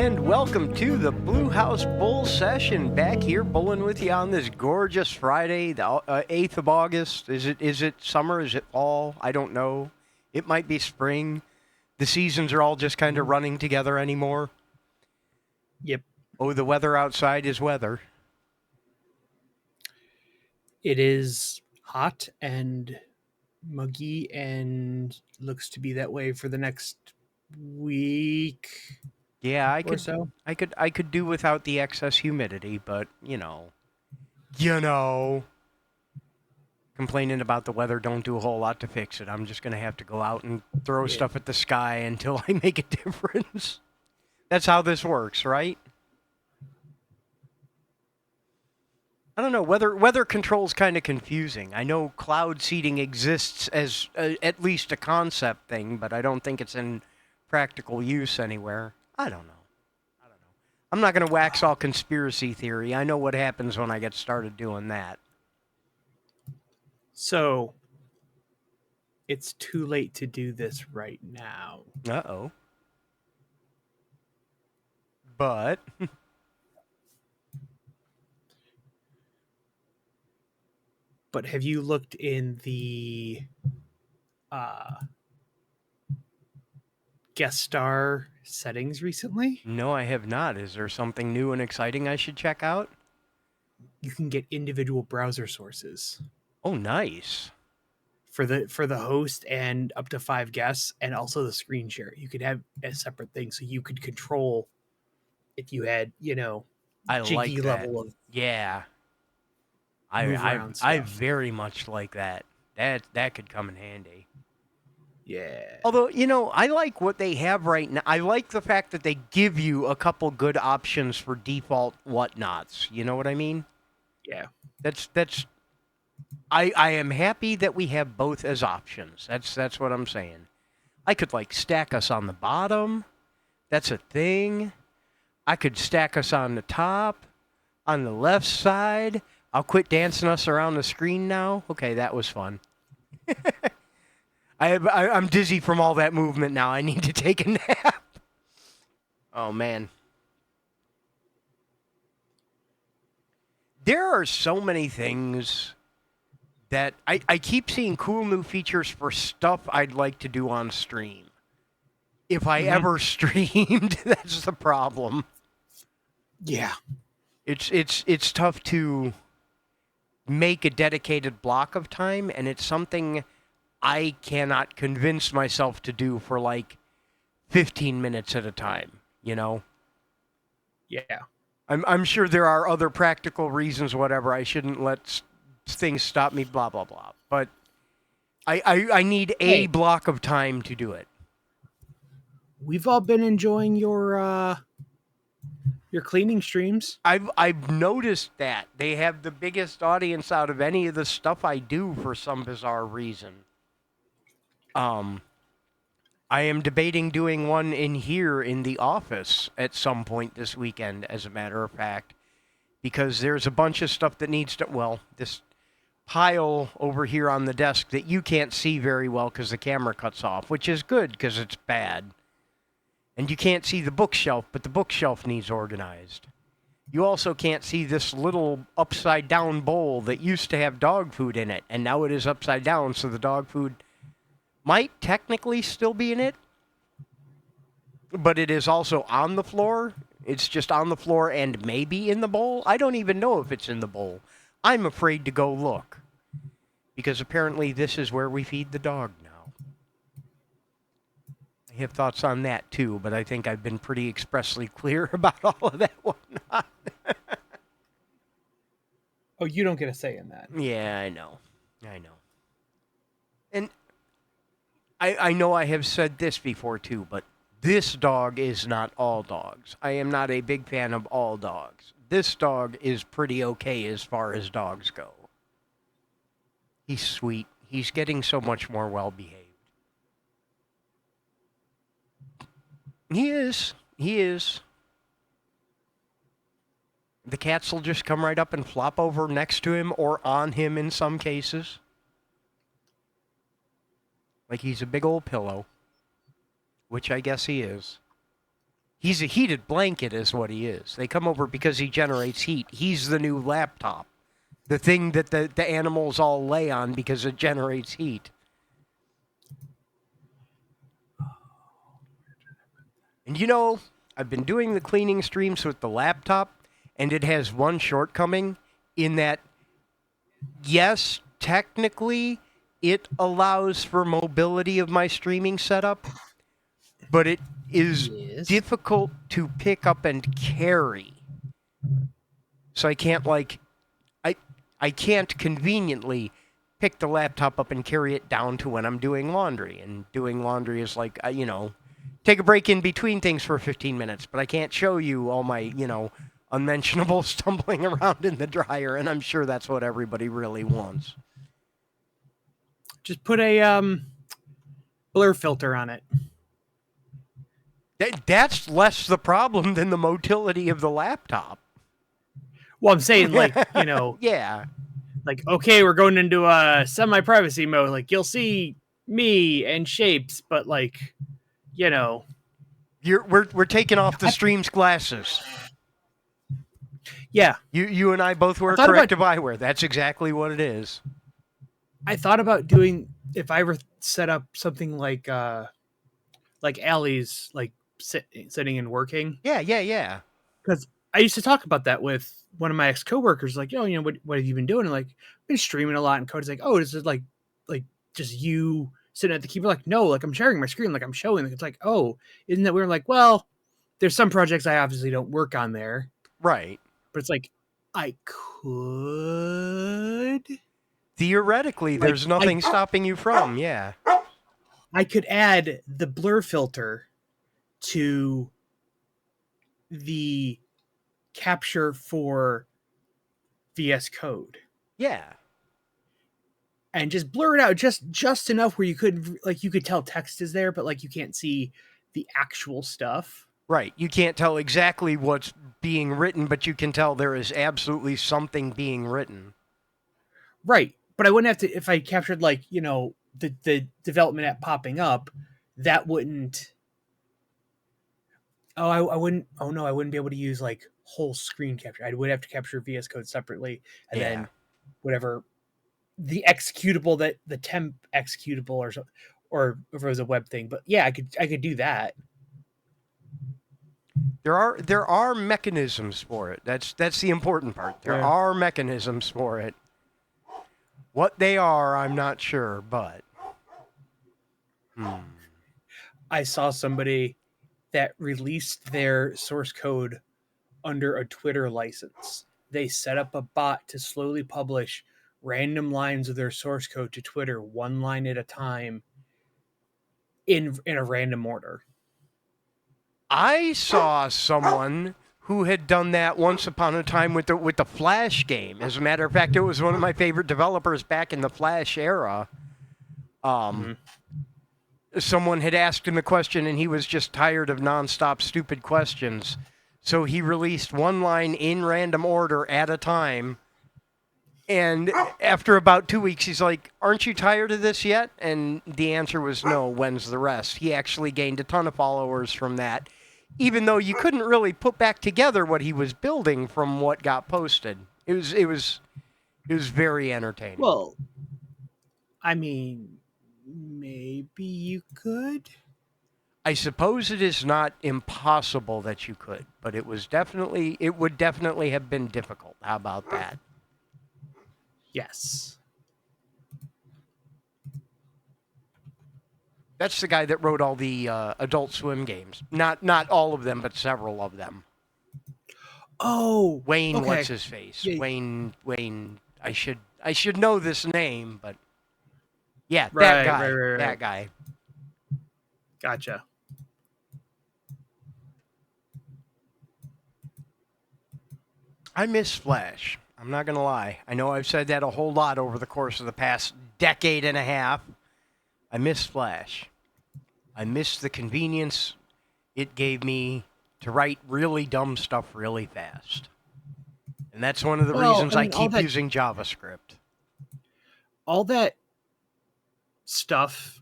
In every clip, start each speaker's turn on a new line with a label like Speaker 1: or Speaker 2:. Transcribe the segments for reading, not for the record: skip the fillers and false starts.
Speaker 1: and welcome to the Blue House Bull Session. Back here bulling with you on this gorgeous Friday, the 8th of August. Is it summer? Is it fall? I don't know. It might be spring. The seasons are all just kind of running together anymore.
Speaker 2: Yep.
Speaker 1: Oh, the weather outside is weather.
Speaker 2: It is hot and muggy and looks to be that way for the next week
Speaker 1: Yeah,
Speaker 2: or so.
Speaker 1: I could do without the excess humidity, but complaining about the weather don't do a whole lot to fix it. I'm just going to have to go out and throw
Speaker 2: Yeah.
Speaker 1: stuff at the sky until I make a difference. That's how this works, right? I don't know. Weather control's kind of confusing. I know cloud seeding exists as at least a concept thing, but I don't think it's in practical use anywhere. I don't know. I'm not going to wax all conspiracy theory. I know what happens when I get started doing that.
Speaker 2: So it's too late to do this right now.
Speaker 1: Uh-oh. But
Speaker 2: But have you looked in the uh, guest star settings recently?
Speaker 1: no, I have not. Is there something new and exciting I should check out?
Speaker 2: You can get individual browser sources
Speaker 1: Oh, nice.
Speaker 2: for the host and up to 5 guests, and also the screen share. You could have a separate thing, so you could control if you had
Speaker 1: I
Speaker 2: jiggy
Speaker 1: like that.
Speaker 2: level of
Speaker 1: Yeah.
Speaker 2: move around
Speaker 1: I
Speaker 2: stuff.
Speaker 1: very much like that. That could come in handy.
Speaker 2: Yeah.
Speaker 1: Although, I like what they have right now. I like the fact that they give you a couple good options for default whatnots. You know what I mean?
Speaker 2: Yeah.
Speaker 1: That's I am happy that we have both as options. That's what I'm saying. I could stack us on the bottom. That's a thing. I could stack us on the top, on the left side. I'll quit dancing us around the screen now. Okay, that was fun. I'm dizzy from all that movement now. I need to take a nap. Oh, man. There are so many things that I keep seeing cool new features for stuff I'd like to do on stream. If I ever streamed, that's the problem.
Speaker 2: Yeah.
Speaker 1: It's tough to make a dedicated block of time, and it's something I cannot convince myself to do for 15 minutes at a time,
Speaker 2: Yeah.
Speaker 1: I'm sure there are other practical reasons, whatever. I shouldn't let things stop me, blah, blah, blah. But I need a block of time to do it.
Speaker 2: We've all been enjoying your cleaning streams.
Speaker 1: I've noticed that. They have the biggest audience out of any of the stuff I do for some bizarre reason. I am debating doing one in here in the office at some point this weekend, as a matter of fact, because there's a bunch of stuff that needs to, this pile over here on the desk that you can't see very well because the camera cuts off, which is good because it's bad. And you can't see the bookshelf, but the bookshelf needs organized. You also can't see this little upside-down bowl that used to have dog food in it, and now it is upside down, so the dog food might technically still be in it, but it is also on the floor. It's just on the floor and maybe in the bowl. I don't even know if it's in the bowl. I'm afraid to go look, because apparently this is where we feed the dog now. I have thoughts on that too, but I think I've been pretty expressly clear about all of that whatnot.
Speaker 2: Oh, you don't get a say in that.
Speaker 1: Yeah, I know. And I know I have said this before too, but this dog is not all dogs. I am not a big fan of all dogs. This dog is pretty okay as far as dogs go. He's sweet. He's getting so much more well-behaved. He is. The cats will just come right up and flop over next to him or on him in some cases. Like he's a big old pillow, which I guess he is. He's a heated blanket, is what he is. They come over because he generates heat. He's the new laptop, the thing that the animals all lay on because it generates heat. And you know, I've been doing the cleaning streams with the laptop, and it has one shortcoming in that, yes, technically, it allows for mobility of my streaming setup, but it is
Speaker 2: Yes.
Speaker 1: difficult to pick up and carry. So I can't I can't conveniently pick the laptop up and carry it down to when I'm doing laundry. And doing laundry is like, take a break in between things for 15 minutes, but I can't show you all my, unmentionable stumbling around in the dryer, and I'm sure that's what everybody really wants.
Speaker 2: Just put a blur filter on it.
Speaker 1: That's less the problem than the motility of the laptop.
Speaker 2: Well, I'm saying, like, you know,
Speaker 1: Yeah.
Speaker 2: like, okay, we're going into a semi-privacy mode. Like, you'll see me and shapes, but, like, you know,
Speaker 1: We're taking off the stream's glasses.
Speaker 2: Yeah.
Speaker 1: You and I both wear
Speaker 2: thought about-
Speaker 1: corrective eyewear. That's exactly what it is.
Speaker 2: I thought about doing, if I ever set up something like Allie's, like sitting and working.
Speaker 1: Yeah.
Speaker 2: Because I used to talk about that with one of my ex coworkers, like, oh, you know, what have you been doing? And like, I've been streaming a lot, and Cody's like, oh, is it like just you sitting at the keyboard? Like, no, like I'm sharing my screen, like I'm showing. It's like, oh, isn't that weird? Like, well, there's some projects I obviously don't work on there,
Speaker 1: Right.
Speaker 2: but it's like I could.
Speaker 1: Theoretically, there's nothing stopping you from, yeah.
Speaker 2: I could add the blur filter to the capture for VS Code.
Speaker 1: Yeah.
Speaker 2: And just blur it out just enough where you could tell text is there, but like you can't see the actual stuff.
Speaker 1: Right. You can't tell exactly what's being written, but you can tell there is absolutely something being written.
Speaker 2: Right. But I wouldn't have to, if I captured like, you know, the development app popping up, that wouldn't. Oh, I wouldn't. Oh no, I wouldn't be able to use like whole screen capture. I would have to capture VS Code separately, and then whatever the executable, that the temp executable or so, or if it was a web thing. But yeah, I could do that.
Speaker 1: There are mechanisms for it. That's the important part. There are mechanisms for it. What they are, I'm not sure, but
Speaker 2: I saw somebody that released their source code under a Twitter license. They set up a bot to slowly publish random lines of their source code to Twitter, one line at a time, in a random order.
Speaker 1: I saw someone who had done that once upon a time with the Flash game. As a matter of fact, it was one of my favorite developers back in the Flash era. Someone had asked him a question, and he was just tired of nonstop stupid questions. So he released one line in random order at a time. And after about 2 weeks, he's like, aren't you tired of this yet? And the answer was no, when's the rest? He actually gained a ton of followers from that, even though you couldn't really put back together what he was building from what got posted. It was very entertaining.
Speaker 2: Well, I mean, maybe you could.
Speaker 1: I suppose it is not impossible that you could, but it would definitely have been difficult. How about that?
Speaker 2: Yes.
Speaker 1: That's the guy that wrote all the Adult Swim games. Not all of them, but several of them.
Speaker 2: Oh,
Speaker 1: Wayne,
Speaker 2: okay.
Speaker 1: what's his face?
Speaker 2: Yeah.
Speaker 1: Wayne. I should know this name, but yeah,
Speaker 2: Right,
Speaker 1: that guy.
Speaker 2: right.
Speaker 1: That guy.
Speaker 2: Gotcha.
Speaker 1: I miss Flash. I'm not gonna lie. I know I've said that a whole lot over the course of the past decade and a half. I miss Flash. I miss the convenience it gave me to write really dumb stuff really fast. And that's one of the reasons I keep using JavaScript.
Speaker 2: All that stuff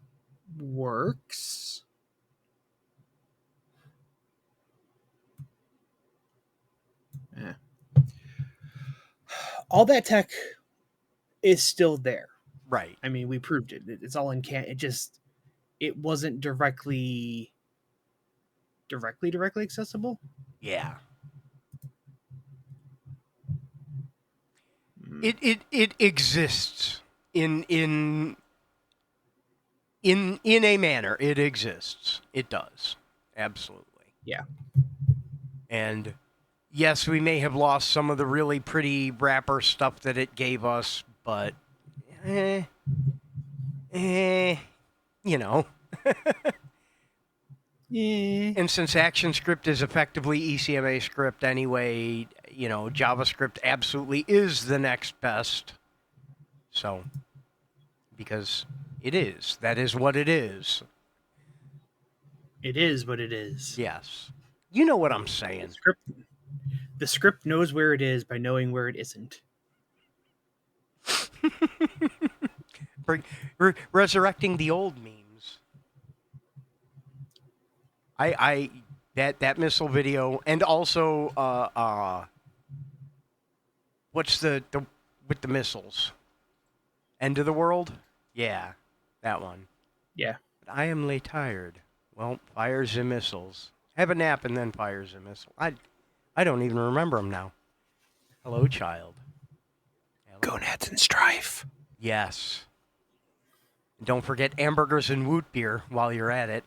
Speaker 2: works. All that tech is still there.
Speaker 1: Right.
Speaker 2: I mean, we proved it. It's all in can. It wasn't directly accessible.
Speaker 1: Yeah.
Speaker 2: Mm.
Speaker 1: It exists in a manner. It exists. It does. Absolutely.
Speaker 2: Yeah.
Speaker 1: And yes, we may have lost some of the really pretty wrapper stuff that it gave us, but eh, you know.
Speaker 2: Yeah.
Speaker 1: And since ActionScript is effectively ECMA script anyway, JavaScript absolutely is the next best. So, because it is. That is what it is.
Speaker 2: It is what it is.
Speaker 1: Yes. You know what I'm saying.
Speaker 2: The script knows where it is by knowing where it isn't.
Speaker 1: Resurrecting the old memes. That missile video, and also what's the with the missiles? End of the world? Yeah, that one.
Speaker 2: Yeah.
Speaker 1: But I am lay tired. Well, fires and missiles. Have a nap and then fires and missiles. I don't even remember them now. Hello, child. Hello.
Speaker 2: Gonads and strife.
Speaker 1: Yes. And don't forget hamburgers and woot beer while you're at it.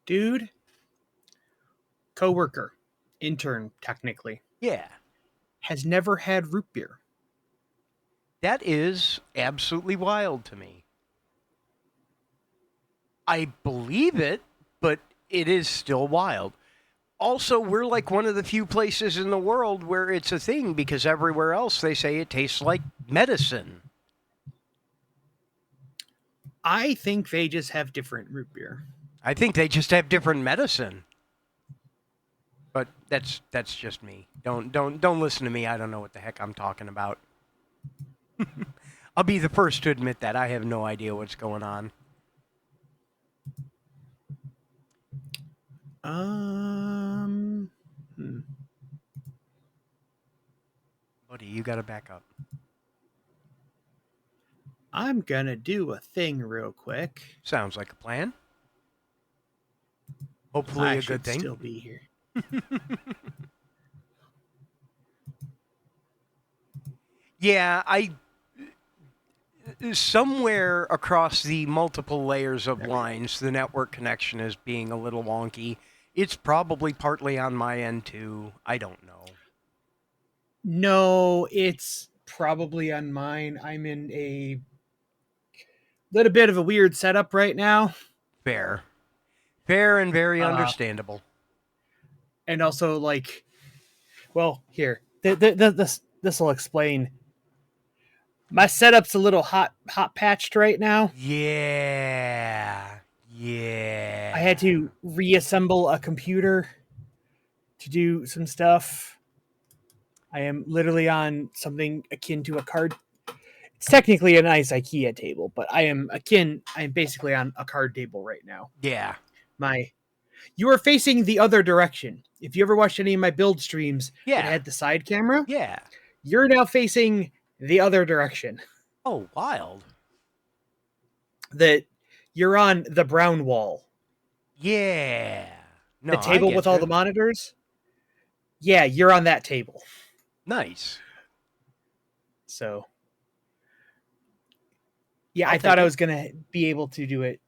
Speaker 2: Dude, coworker, intern, technically,
Speaker 1: Yeah.
Speaker 2: has never had root beer.
Speaker 1: That is absolutely wild to me. I believe it, but it is still wild. Also, we're like one of the few places in the world where it's a thing because everywhere else they say it tastes like medicine.
Speaker 2: I think they just have different root beer.
Speaker 1: I think they just have different medicine. But that's just me. Don't listen to me. I don't know what the heck I'm talking about. I'll be the first to admit that. I have no idea what's going on. Buddy, you got to back up.
Speaker 2: I'm gonna do a thing real quick.
Speaker 1: Sounds like a plan. Hopefully
Speaker 2: I
Speaker 1: a
Speaker 2: should
Speaker 1: good thing.
Speaker 2: still be here.
Speaker 1: Yeah, somewhere across the multiple layers of lines, the network connection is being a little wonky. It's probably partly on my end too. I don't know.
Speaker 2: No, it's probably on mine. I'm in a little bit of a weird setup right now.
Speaker 1: Fair. Fair and very understandable.
Speaker 2: And also, like, well, here, this will explain. My setup's a little hot patched right now.
Speaker 1: Yeah. Yeah.
Speaker 2: I had to reassemble a computer to do some stuff. I am literally on something akin to a card. It's technically a nice IKEA table, but I'm basically on a card table right now.
Speaker 1: Yeah.
Speaker 2: You are facing the other direction. If you ever watched any of my build streams
Speaker 1: Yeah.
Speaker 2: that had the side camera,
Speaker 1: Yeah.
Speaker 2: you're now facing the other direction.
Speaker 1: Oh, wild.
Speaker 2: That you're on the brown wall.
Speaker 1: Yeah. No,
Speaker 2: The table with all the monitors. Yeah, you're on that table.
Speaker 1: Nice.
Speaker 2: So, yeah, I thought I was going to be able to do it.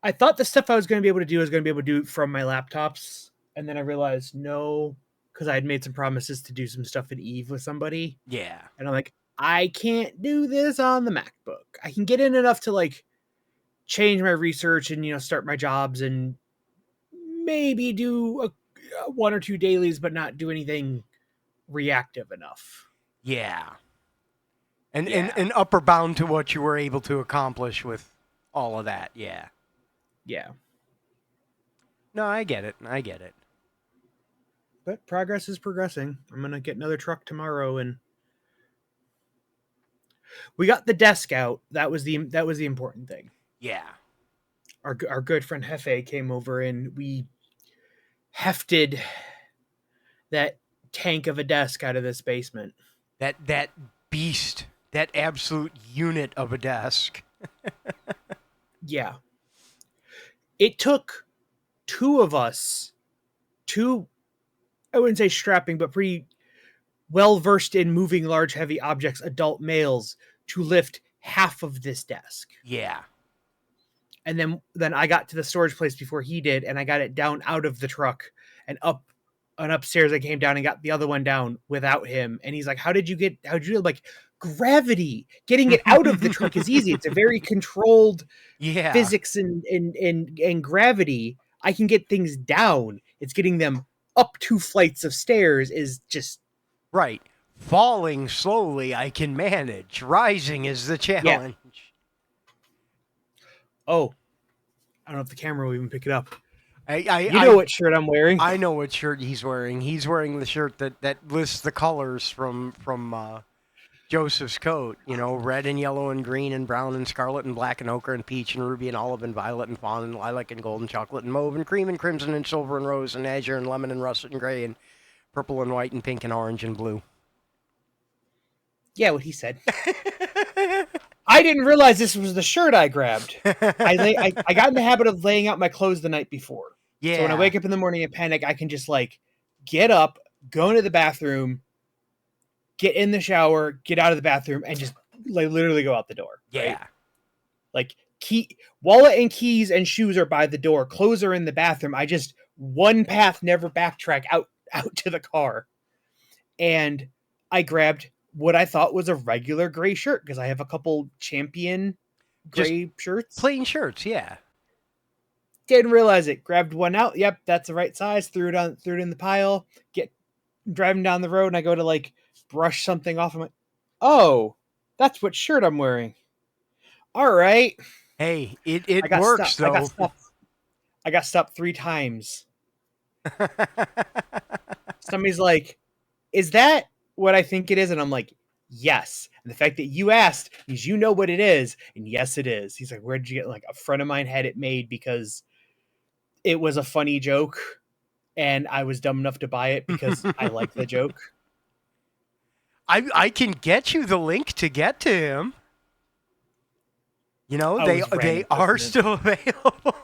Speaker 2: I thought the stuff I was going to be able to do, I was going to be able to do from my laptops. And then I realized no, because I had made some promises to do some stuff at Eve with somebody.
Speaker 1: Yeah.
Speaker 2: And I'm like, I can't do this on the MacBook. I can get in enough to like change my research and, start my jobs and maybe do a 1 or 2 dailies, but not do anything reactive enough.
Speaker 1: Yeah. And an upper bound to what you were able to accomplish with all of that. Yeah.
Speaker 2: Yeah.
Speaker 1: No, I get it.
Speaker 2: But progress is progressing. I'm going to get another truck tomorrow and we got the desk out. That was the important thing.
Speaker 1: Yeah.
Speaker 2: our good friend Hefe came over and we hefted that tank of a desk out of this basement.
Speaker 1: That beast, that absolute unit of a desk.
Speaker 2: Yeah. It took two of us, two, I wouldn't say strapping, but pretty well versed in moving large, heavy objects, adult males, to lift half of this desk.
Speaker 1: Yeah.
Speaker 2: And then I got to the storage place before he did, and I got it down out of the truck and up and upstairs. I came down and got the other one down without him. And he's like, how'd you do? I'm like, gravity. Getting it out of the truck is easy. It's a very controlled
Speaker 1: Yeah.
Speaker 2: physics and gravity. I can get things down. It's getting them up 2 flights of stairs is just,
Speaker 1: Right. Falling slowly, I can manage. Rising is the
Speaker 2: yeah.
Speaker 1: challenge.
Speaker 2: Oh, I don't know if the camera will even pick it up.
Speaker 1: I
Speaker 2: You know what shirt I'm wearing.
Speaker 1: I know what shirt he's wearing. He's wearing the shirt that lists the colors from Joseph's coat. You know, red and yellow and green and brown and scarlet and black and ochre and peach and ruby and olive and violet and fawn and lilac and gold and chocolate and mauve and cream and crimson and silver and rose and azure and lemon and russet and gray and purple and white and pink and orange and blue.
Speaker 2: Yeah, what he said. I didn't realize this was the shirt I grabbed. I got in the habit of laying out my clothes the night before.
Speaker 1: Yeah.
Speaker 2: So when I wake up in the morning and panic, I can just like get up, go into the bathroom, get in the shower, get out of the bathroom, and just like literally go out the door.
Speaker 1: Yeah.
Speaker 2: Right? Like wallet and keys and shoes are by the door. Clothes are in the bathroom. I just one path, never backtrack out to the car. And I grabbed what I thought was a regular gray shirt because I have a couple champion gray shirts.
Speaker 1: Plain shirts, yeah.
Speaker 2: Didn't realize it. Grabbed one out. Yep, that's the right size. Threw it in the pile. Get driving down the road and I go to like brush something off. I'm like, oh, that's what shirt I'm wearing. All right.
Speaker 1: Hey, it works though.
Speaker 2: I got stopped 3 times. Somebody's like, is that what I think it is? And I'm like, yes. And the fact that you asked means you know what it is. And yes, it is. He's like, where'd you get? Like, a friend of mine had it made because it was a funny joke. And I was dumb enough to buy it because I like the joke.
Speaker 1: I can get you the link to get to him. You know, they are still available.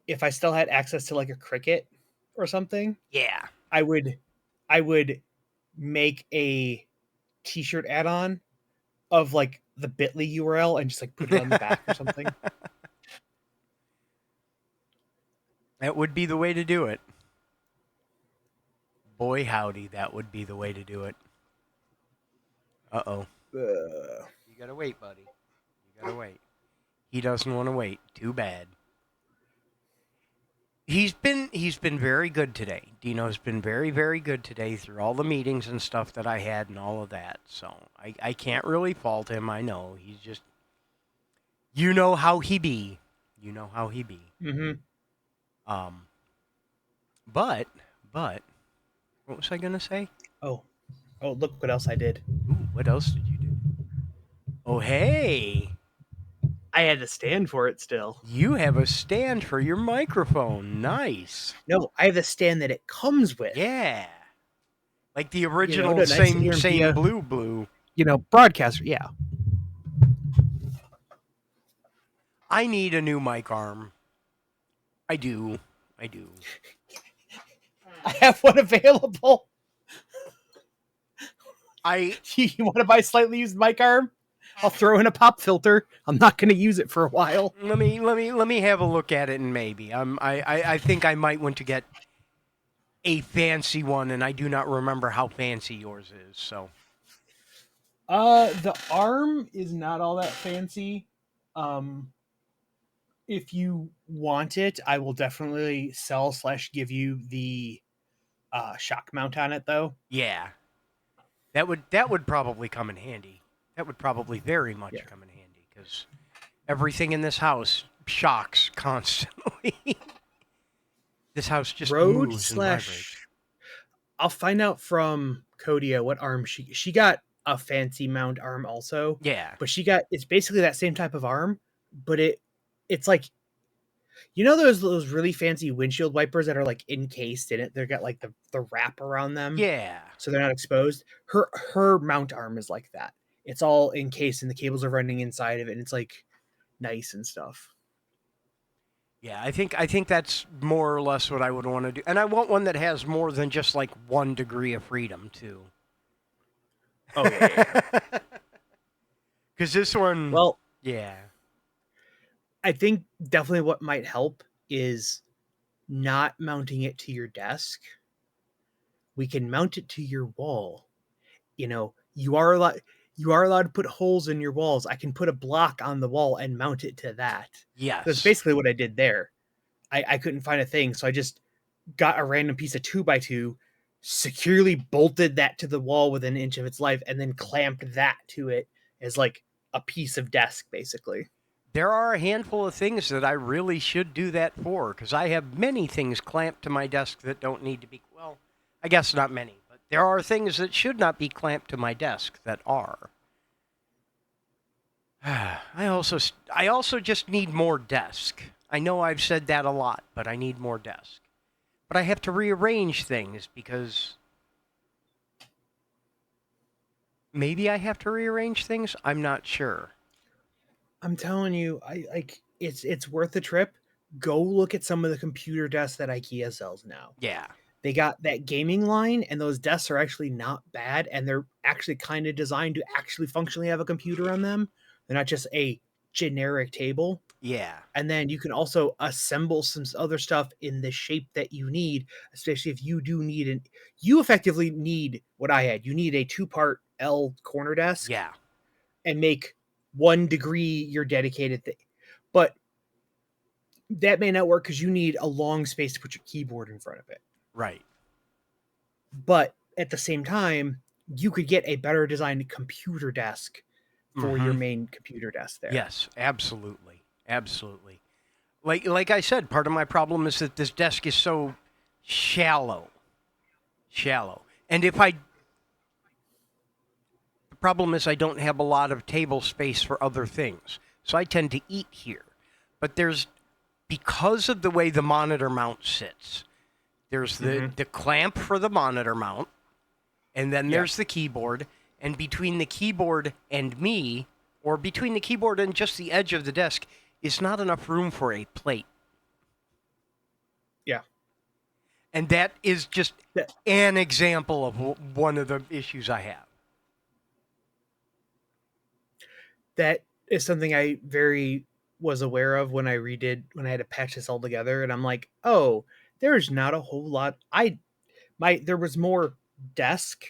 Speaker 2: If I still had access to like a Cricut or something,
Speaker 1: yeah,
Speaker 2: I would make a t-shirt add-on of like the bit.ly URL and just like put it on the back or something.
Speaker 1: That would be the way to do it. Boy, howdy, that would be the way to do it. Uh-oh. You gotta wait, buddy. You gotta wait. He doesn't want to wait. Too bad. He's been very good today. Dino's been very, very good today through all the meetings and stuff that I had and all of that. So I can't really fault him. I know. He's just, you know how he be. You know how he be.
Speaker 2: Mm-hmm.
Speaker 1: But, what was I going to say?
Speaker 2: Oh, look what else I did.
Speaker 1: Ooh, what else did you do? Oh, hey.
Speaker 2: I had to stand for it still.
Speaker 1: You have a stand for your microphone. Nice.
Speaker 2: No, I have the stand that it comes with.
Speaker 1: Yeah. Like the original
Speaker 2: nice
Speaker 1: same blue.
Speaker 2: You know, broadcaster, yeah.
Speaker 1: I need a new mic arm. I do.
Speaker 2: I have one available.
Speaker 1: You
Speaker 2: want to buy a slightly used mic arm? I'll throw in a pop filter. I'm not going to use it for a while.
Speaker 1: Let me have a look at it and maybe. I think I might want to get a fancy one, and I do not remember how fancy yours is. So,
Speaker 2: the arm is not all that fancy. If you want it, I will definitely sell / give you the shock mount on it, though.
Speaker 1: Yeah, that would probably come in handy. That would probably very much come in handy because everything in this house shocks constantly. This house just moves and vibrates.
Speaker 2: I'll find out from Kodia what arm she got. a fancy mount arm also,
Speaker 1: Yeah.
Speaker 2: but it's basically that same type of arm, but it's like, you know, those really fancy windshield wipers that are like encased in it. They've got like the wrap around them,
Speaker 1: Yeah.
Speaker 2: so they're not exposed. Her mount arm is like that. It's all encased, and the cables are running inside of it, and it's like nice and stuff.
Speaker 1: Yeah, I think that's more or less what I would want to do. And I want one that has more than just like 1 degree of freedom too.
Speaker 2: Oh yeah, yeah, yeah.
Speaker 1: Cuz this one,
Speaker 2: Well,
Speaker 1: yeah.
Speaker 2: I think definitely what might help is not mounting it to your desk. We can mount it to your wall. You know, you are allowed to put holes in your walls. I can put a block on the wall and mount it to that. That's
Speaker 1: Yes.
Speaker 2: basically what I did there. I couldn't find a thing, so I just got a random piece of 2x2, securely bolted that to the wall within an inch of its life, and then clamped that to it as like a piece of desk, basically.
Speaker 1: There are a handful of things that I really should do that for cuz I have many things clamped to my desk that don't need to be, well, I guess not many, but there are things that should not be clamped to my desk that are. I also just need more desk. I know I've said that a lot, but I need more desk. But I have to rearrange things because maybe I have to rearrange things. I'm not sure.
Speaker 2: I'm telling you, I like it's worth the trip. Go look at some of the computer desks that IKEA sells now.
Speaker 1: Yeah.
Speaker 2: They got that gaming line, and those desks are actually not bad, and they're actually kind of designed to actually functionally have a computer on them. They're not just a generic table.
Speaker 1: Yeah.
Speaker 2: And then you can also assemble some other stuff in the shape that you need, especially if you do need you effectively need what I had. You need a 2-part L corner desk
Speaker 1: Yeah.
Speaker 2: and make 1 degree your dedicated thing. But that may not work because you need a long space to put your keyboard in front of it.
Speaker 1: Right.
Speaker 2: But at the same time, you could get a better designed computer desk for your
Speaker 1: Mm-hmm.
Speaker 2: main computer desk there.
Speaker 1: Yes, absolutely. Absolutely. Like I said, part of my problem is that this desk is so shallow. Shallow. And if I the problem is I don't have a lot of table space for other things. So I tend to eat here. But there's because of the way the monitor mount sits, there's the clamp for the monitor mount, and then
Speaker 2: Yeah.
Speaker 1: there's the keyboard, and between the keyboard and me, or between the keyboard and just the edge of the desk, is not enough room for a plate.
Speaker 2: Yeah.
Speaker 1: And that is just
Speaker 2: That-
Speaker 1: an example of one of the issues I have.
Speaker 2: that is something I very was aware of when when I had to patch this all together, and I'm like, oh, there's not a whole lot. There was more desk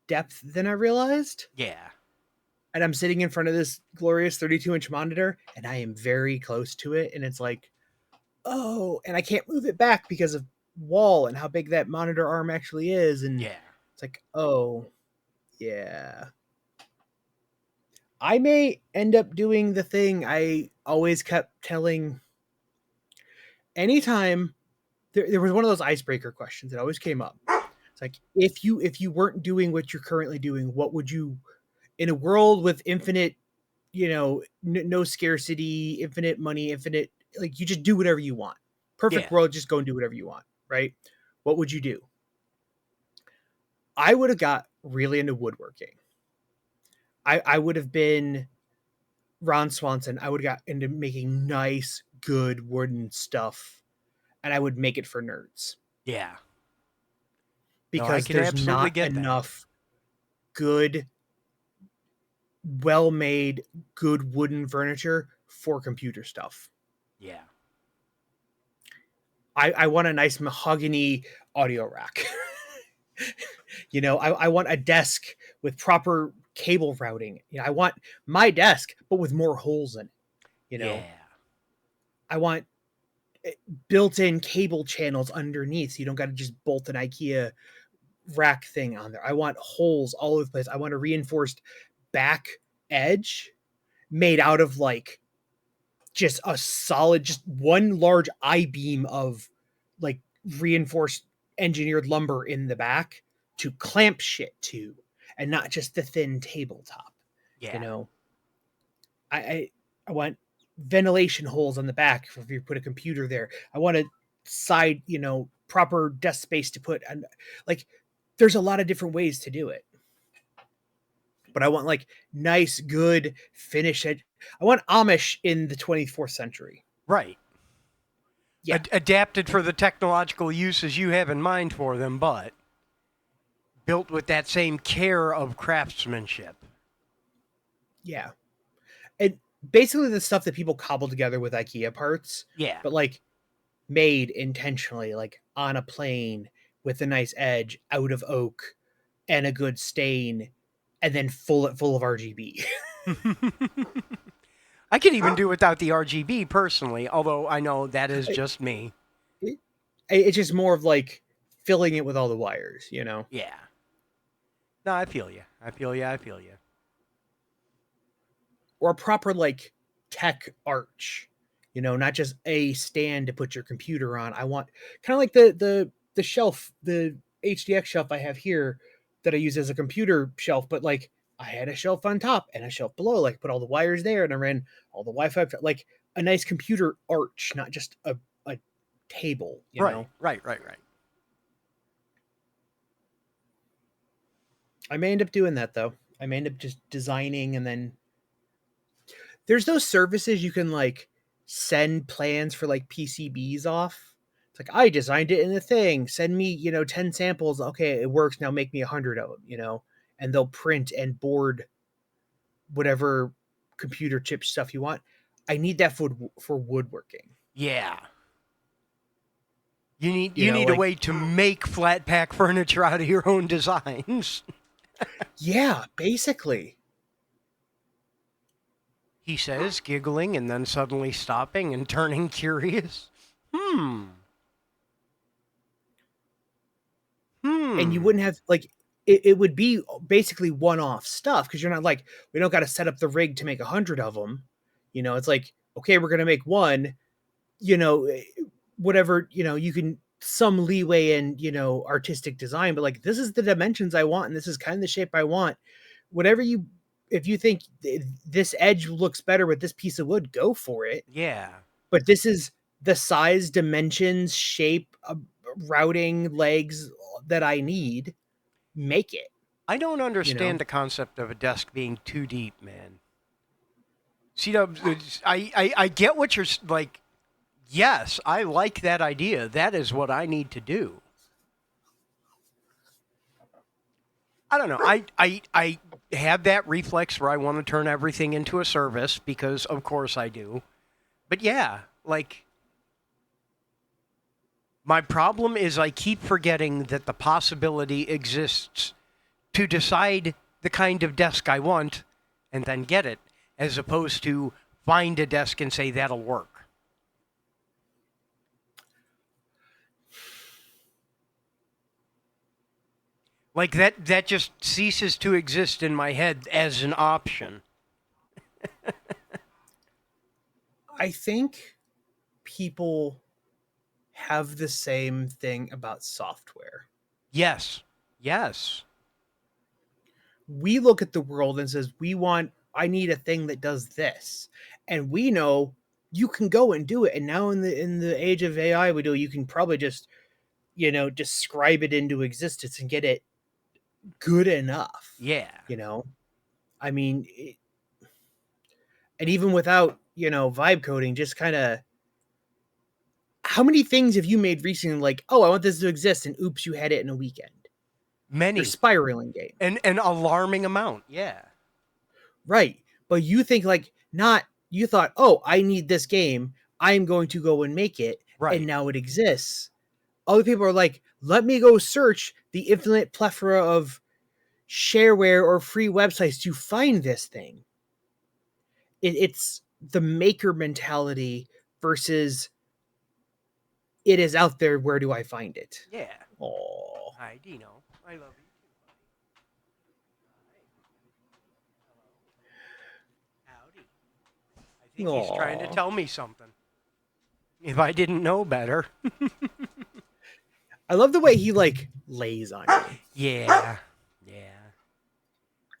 Speaker 2: depth than I realized,
Speaker 1: Yeah.
Speaker 2: and I'm sitting in front of this glorious 32-inch monitor, and I am very close to it, and it's like, oh, and I can't move it back because of wall and how big that monitor arm actually is, and
Speaker 1: Yeah.
Speaker 2: it's like, oh, yeah. I may end up doing the thing I always kept telling. Anytime there was one of those icebreaker questions that always came up. It's like, if you weren't doing what you're currently doing, what would you, in a world with infinite, no scarcity, infinite money, infinite, like, you just do whatever you want.
Speaker 1: Yeah.
Speaker 2: Perfect world, just go and do whatever you want, right? What would you do? I would have got really into woodworking. I would have been Ron Swanson. I would have got into making nice, good wooden stuff, and I would make it for nerds
Speaker 1: Yeah. No, I
Speaker 2: because
Speaker 1: can
Speaker 2: there's
Speaker 1: absolutely
Speaker 2: not
Speaker 1: get that.
Speaker 2: enough good, well-made, good wooden furniture for computer stuff.
Speaker 1: Yeah.
Speaker 2: I want a nice mahogany audio rack. I want a desk with proper cable routing. I want my desk, but with more holes in it.
Speaker 1: Yeah.
Speaker 2: I want built-in cable channels underneath, so you don't got to just bolt an IKEA rack thing on there. I want holes all over the place. I want a reinforced back edge made out of like just a solid, just one large I-beam of like reinforced engineered lumber in the back to clamp shit to. and not just the thin tabletop. You
Speaker 1: Yeah.
Speaker 2: know, I want ventilation holes on the back if you put a computer there. I want a side, proper desk space to put, and like, there's a lot of different ways to do it. But I want like nice, good finish. I want Amish in the 24th century.
Speaker 1: Right.
Speaker 2: Yeah,
Speaker 1: Adapted for the technological uses you have in mind for them, but built with that same care of craftsmanship.
Speaker 2: yeah. And basically the stuff that people cobble together with IKEA parts,
Speaker 1: Yeah.
Speaker 2: but like made intentionally, like on a plane with a nice edge, out of oak, and a good stain, and then full of RGB.
Speaker 1: I could even do without the RGB personally, although I know that is just me.
Speaker 2: It's just more of like filling it with all the wires,
Speaker 1: Yeah. No, I feel you. I feel you. I feel you.
Speaker 2: or a proper like tech arch, not just a stand to put your computer on. I want kind of like the shelf, the HDX shelf I have here that I use as a computer shelf, but like I had a shelf on top and a shelf below, like put all the wires there, and I ran all the Wi-Fi, like a nice computer arch, not just a table,
Speaker 1: Right. Right. Right. Right.
Speaker 2: I may end up doing that though. I may end up just designing, and then there's those services you can like send plans for like PCBs off. It's like, I designed it in the thing. Send me, 10 samples. Okay, it works. Now make me 100 of them, and they'll print and board whatever computer chip stuff you want. I need that for woodworking.
Speaker 1: Yeah. You need a
Speaker 2: Like,
Speaker 1: way to make flat pack furniture out of your own designs.
Speaker 2: yeah, basically.
Speaker 1: He says, giggling and then suddenly stopping and turning curious. Hmm.
Speaker 2: And you wouldn't have like it would be basically one-off stuff, because you're not like, we don't got to set up the rig to make 100 of them. It's like, okay, we're gonna make one, whatever, you can some leeway in, artistic design, but like, this is the dimensions I want, and this is kind of the shape I want. Whatever you, if you think this edge looks better with this piece of wood, go for it.
Speaker 1: Yeah.
Speaker 2: But this is the size, dimensions, shape, routing, legs that I need. Make it.
Speaker 1: I don't
Speaker 2: You know,
Speaker 1: understand the concept of a desk being too deep, man. See, I get what you're like. Yes, I like that idea. That is what I need to do. I don't know. I have that reflex where I want to turn everything into a service because, of course, I do. But yeah, like, my problem is I keep forgetting that the possibility exists to decide the kind of desk I want and then get it, as opposed to find a desk and say that'll work. Like that just ceases to exist in my head as an option.
Speaker 2: I think people have the same thing about software.
Speaker 1: Yes. Yes.
Speaker 2: We look at the world and says, I need a thing that does this. And we know you can go and do it. And now in the age of AI, you can probably just, describe it into existence and get it good enough.
Speaker 1: Yeah.
Speaker 2: I mean, and even without, vibe coding, just kind of, how many things have you made recently like, oh, I want this to exist, and oops, you had it in a weekend?
Speaker 1: Many.
Speaker 2: Your spiraling game.
Speaker 1: An alarming amount. Yeah.
Speaker 2: Right. But you think like, not, you thought, oh, I need this game, I'm going to go and make it.
Speaker 1: Right.
Speaker 2: And now it exists. Other people are like, let me go search the infinite plethora of shareware or free websites to find this thing. It's the maker mentality versus it is out there, where do I find it?
Speaker 1: Yeah.
Speaker 2: Oh.
Speaker 1: Hi, Dino. I love you too, buddy. Hi. Hello. Howdy. I think he's trying to tell me something. If I didn't know better.
Speaker 2: I love the way he like lays on you.
Speaker 1: Yeah. Yeah.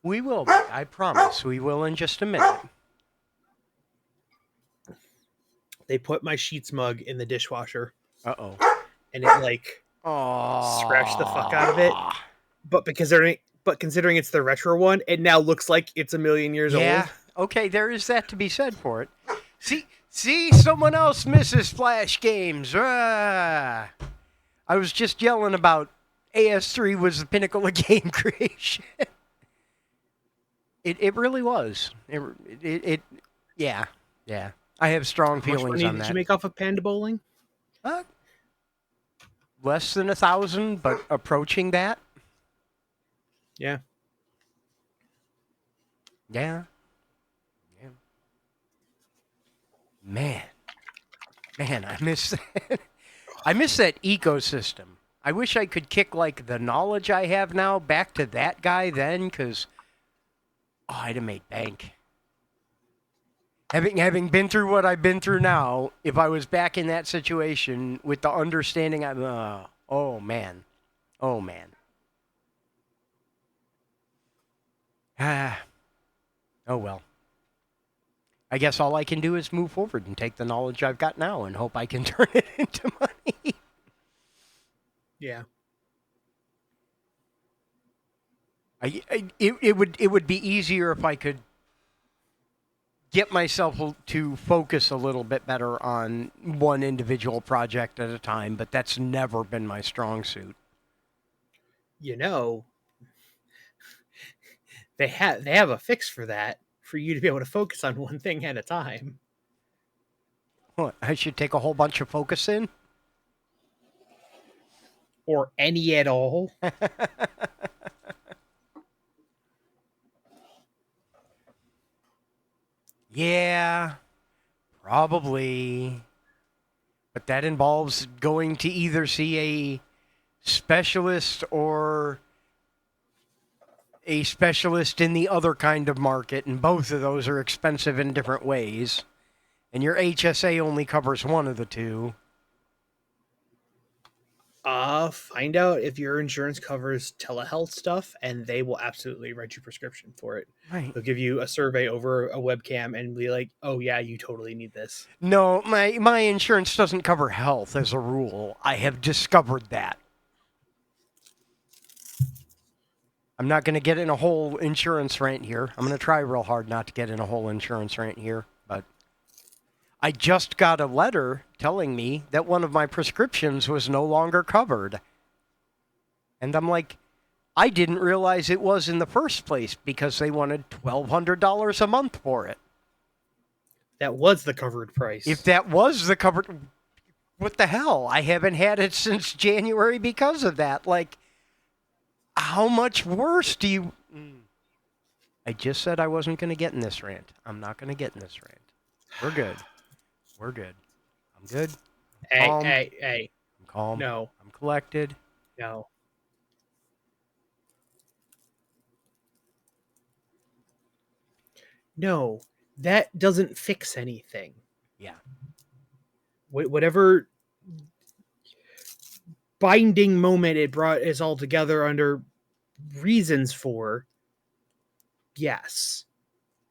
Speaker 1: We will. I promise. We will in just a minute.
Speaker 2: They put my sheets mug in the dishwasher,
Speaker 1: Uh-oh.
Speaker 2: and it like scratched the fuck out of it.
Speaker 1: Oh.
Speaker 2: But considering it's the retro one, it now looks like it's a million years
Speaker 1: Yeah.
Speaker 2: old.
Speaker 1: Okay, there is that to be said for it. See, someone else misses Flash games. I was just yelling about AS3 was the pinnacle of game creation. It really was. Yeah. I have strong
Speaker 2: How much
Speaker 1: feelings
Speaker 2: money
Speaker 1: on
Speaker 2: did
Speaker 1: that.
Speaker 2: you make off of Panda Bowling?
Speaker 1: Less than 1,000, but approaching that.
Speaker 2: Yeah.
Speaker 1: Yeah. Man, I miss that. I miss that ecosystem. I wish I could kick like the knowledge I have now back to that guy then, because I'd have made bank. Having been through what I've been through now, if I was back in that situation with the understanding, oh man. Ah, oh well. I guess all I can do is move forward and take the knowledge I've got now and hope I can turn it into money.
Speaker 2: Yeah.
Speaker 1: It would be easier if I could get myself to focus a little bit better on one individual project at a time, but that's never been my strong suit.
Speaker 2: You know, they have a fix for that for you to be able to focus on one thing at a time.
Speaker 1: What, I should take a whole bunch of focus in?
Speaker 2: Or any at all.
Speaker 1: Yeah, probably. But that involves going to either see a specialist or a specialist in the other kind of market, and both of those are expensive in different ways. And your HSA only covers one of the two.
Speaker 2: Find out if your insurance covers telehealth stuff, and they will absolutely write you a prescription for it.
Speaker 1: Right.
Speaker 2: They'll give you a survey over a webcam and be like, "Oh yeah, you totally need this."
Speaker 1: No, my insurance doesn't cover health as a rule. I have discovered that. I'm not going to get in a whole insurance rant here. I'm going to try real hard not to get in a whole insurance rant here, but I just got a letter telling me that one of my prescriptions was no longer covered. And I'm like, I didn't realize it was in the first place because they wanted $1,200 a month for it.
Speaker 2: That was the covered price.
Speaker 1: If that was the covered, what the hell? I haven't had it since January because of that. Like, how much worse do you... I just said I wasn't going to get in this rant. I'm not going to get in this rant. We're good. I'm good. I'm
Speaker 2: Hey.
Speaker 1: I'm calm.
Speaker 2: No.
Speaker 1: I'm collected.
Speaker 2: No. No. That doesn't fix anything.
Speaker 1: Yeah.
Speaker 2: Whatever binding moment it brought us all together under reasons for, yes.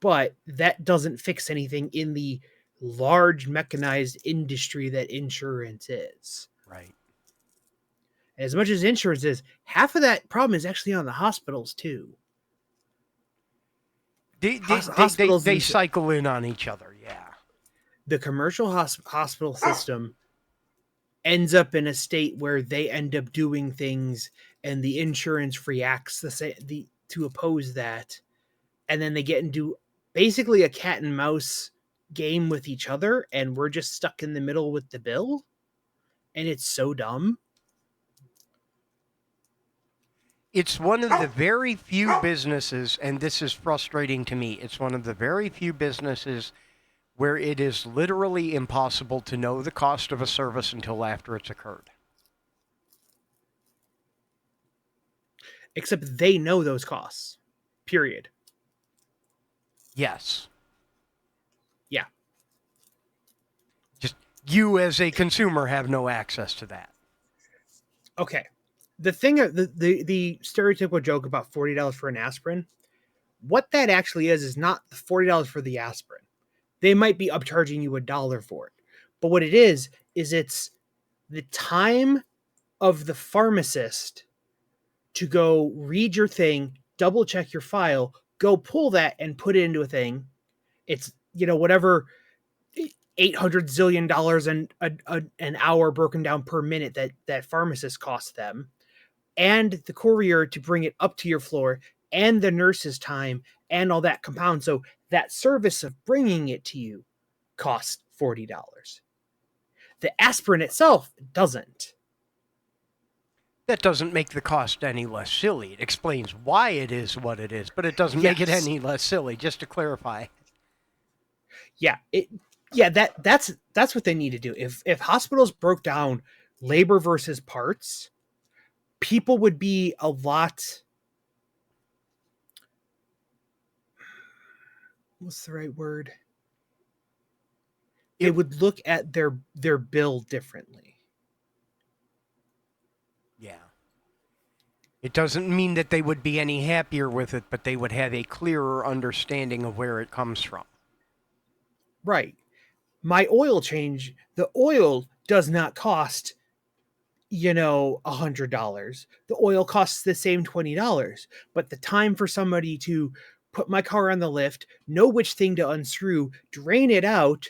Speaker 2: But that doesn't fix anything in the large mechanized industry that insurance is.
Speaker 1: Right.
Speaker 2: As much as insurance is, half of that problem is actually on the hospitals too.
Speaker 1: They cycle in on each other, yeah.
Speaker 2: The commercial hospital system ends up in a state where they end up doing things and the insurance reacts to oppose that. And then they get into basically a cat and mouse game with each other, and we're just stuck in the middle with the bill. And it's so dumb.
Speaker 1: It's one of the very few businesses, and this is frustrating to me, it's one of the very few businesses where it is literally impossible to know the cost of a service until after it's occurred.
Speaker 2: Except they know those costs. Period.
Speaker 1: Yes.
Speaker 2: Yeah.
Speaker 1: Just you as a consumer have no access to that.
Speaker 2: Okay. The thing, the stereotypical joke about $40 for an aspirin, What that actually is not the $40 for the aspirin. They might be upcharging you $1 for it. But what it is it's the time of the pharmacist to go read your thing, double check your file, go pull that and put it into a thing. It's, whatever 800 zillion dollars an hour broken down per minute that pharmacist costs them, and the courier to bring it up to your floor, and the nurse's time, and all that compound. So that service of bringing it to you costs $40. The aspirin itself doesn't.
Speaker 1: That doesn't make the cost any less silly. It explains why it is what it is, but it doesn't make it
Speaker 2: Yes.
Speaker 1: any less silly, just to clarify.
Speaker 2: Yeah, that's what they need to do. If hospitals broke down labor versus parts, people would be a lot, what's the right word? They would look at their bill differently.
Speaker 1: Yeah. It doesn't mean that they would be any happier with it, but they would have a clearer understanding of where it comes from.
Speaker 2: Right. My oil change, the oil does not cost, $100. The oil costs the same $20, but the time for somebody to put my car on the lift, know which thing to unscrew, drain it out,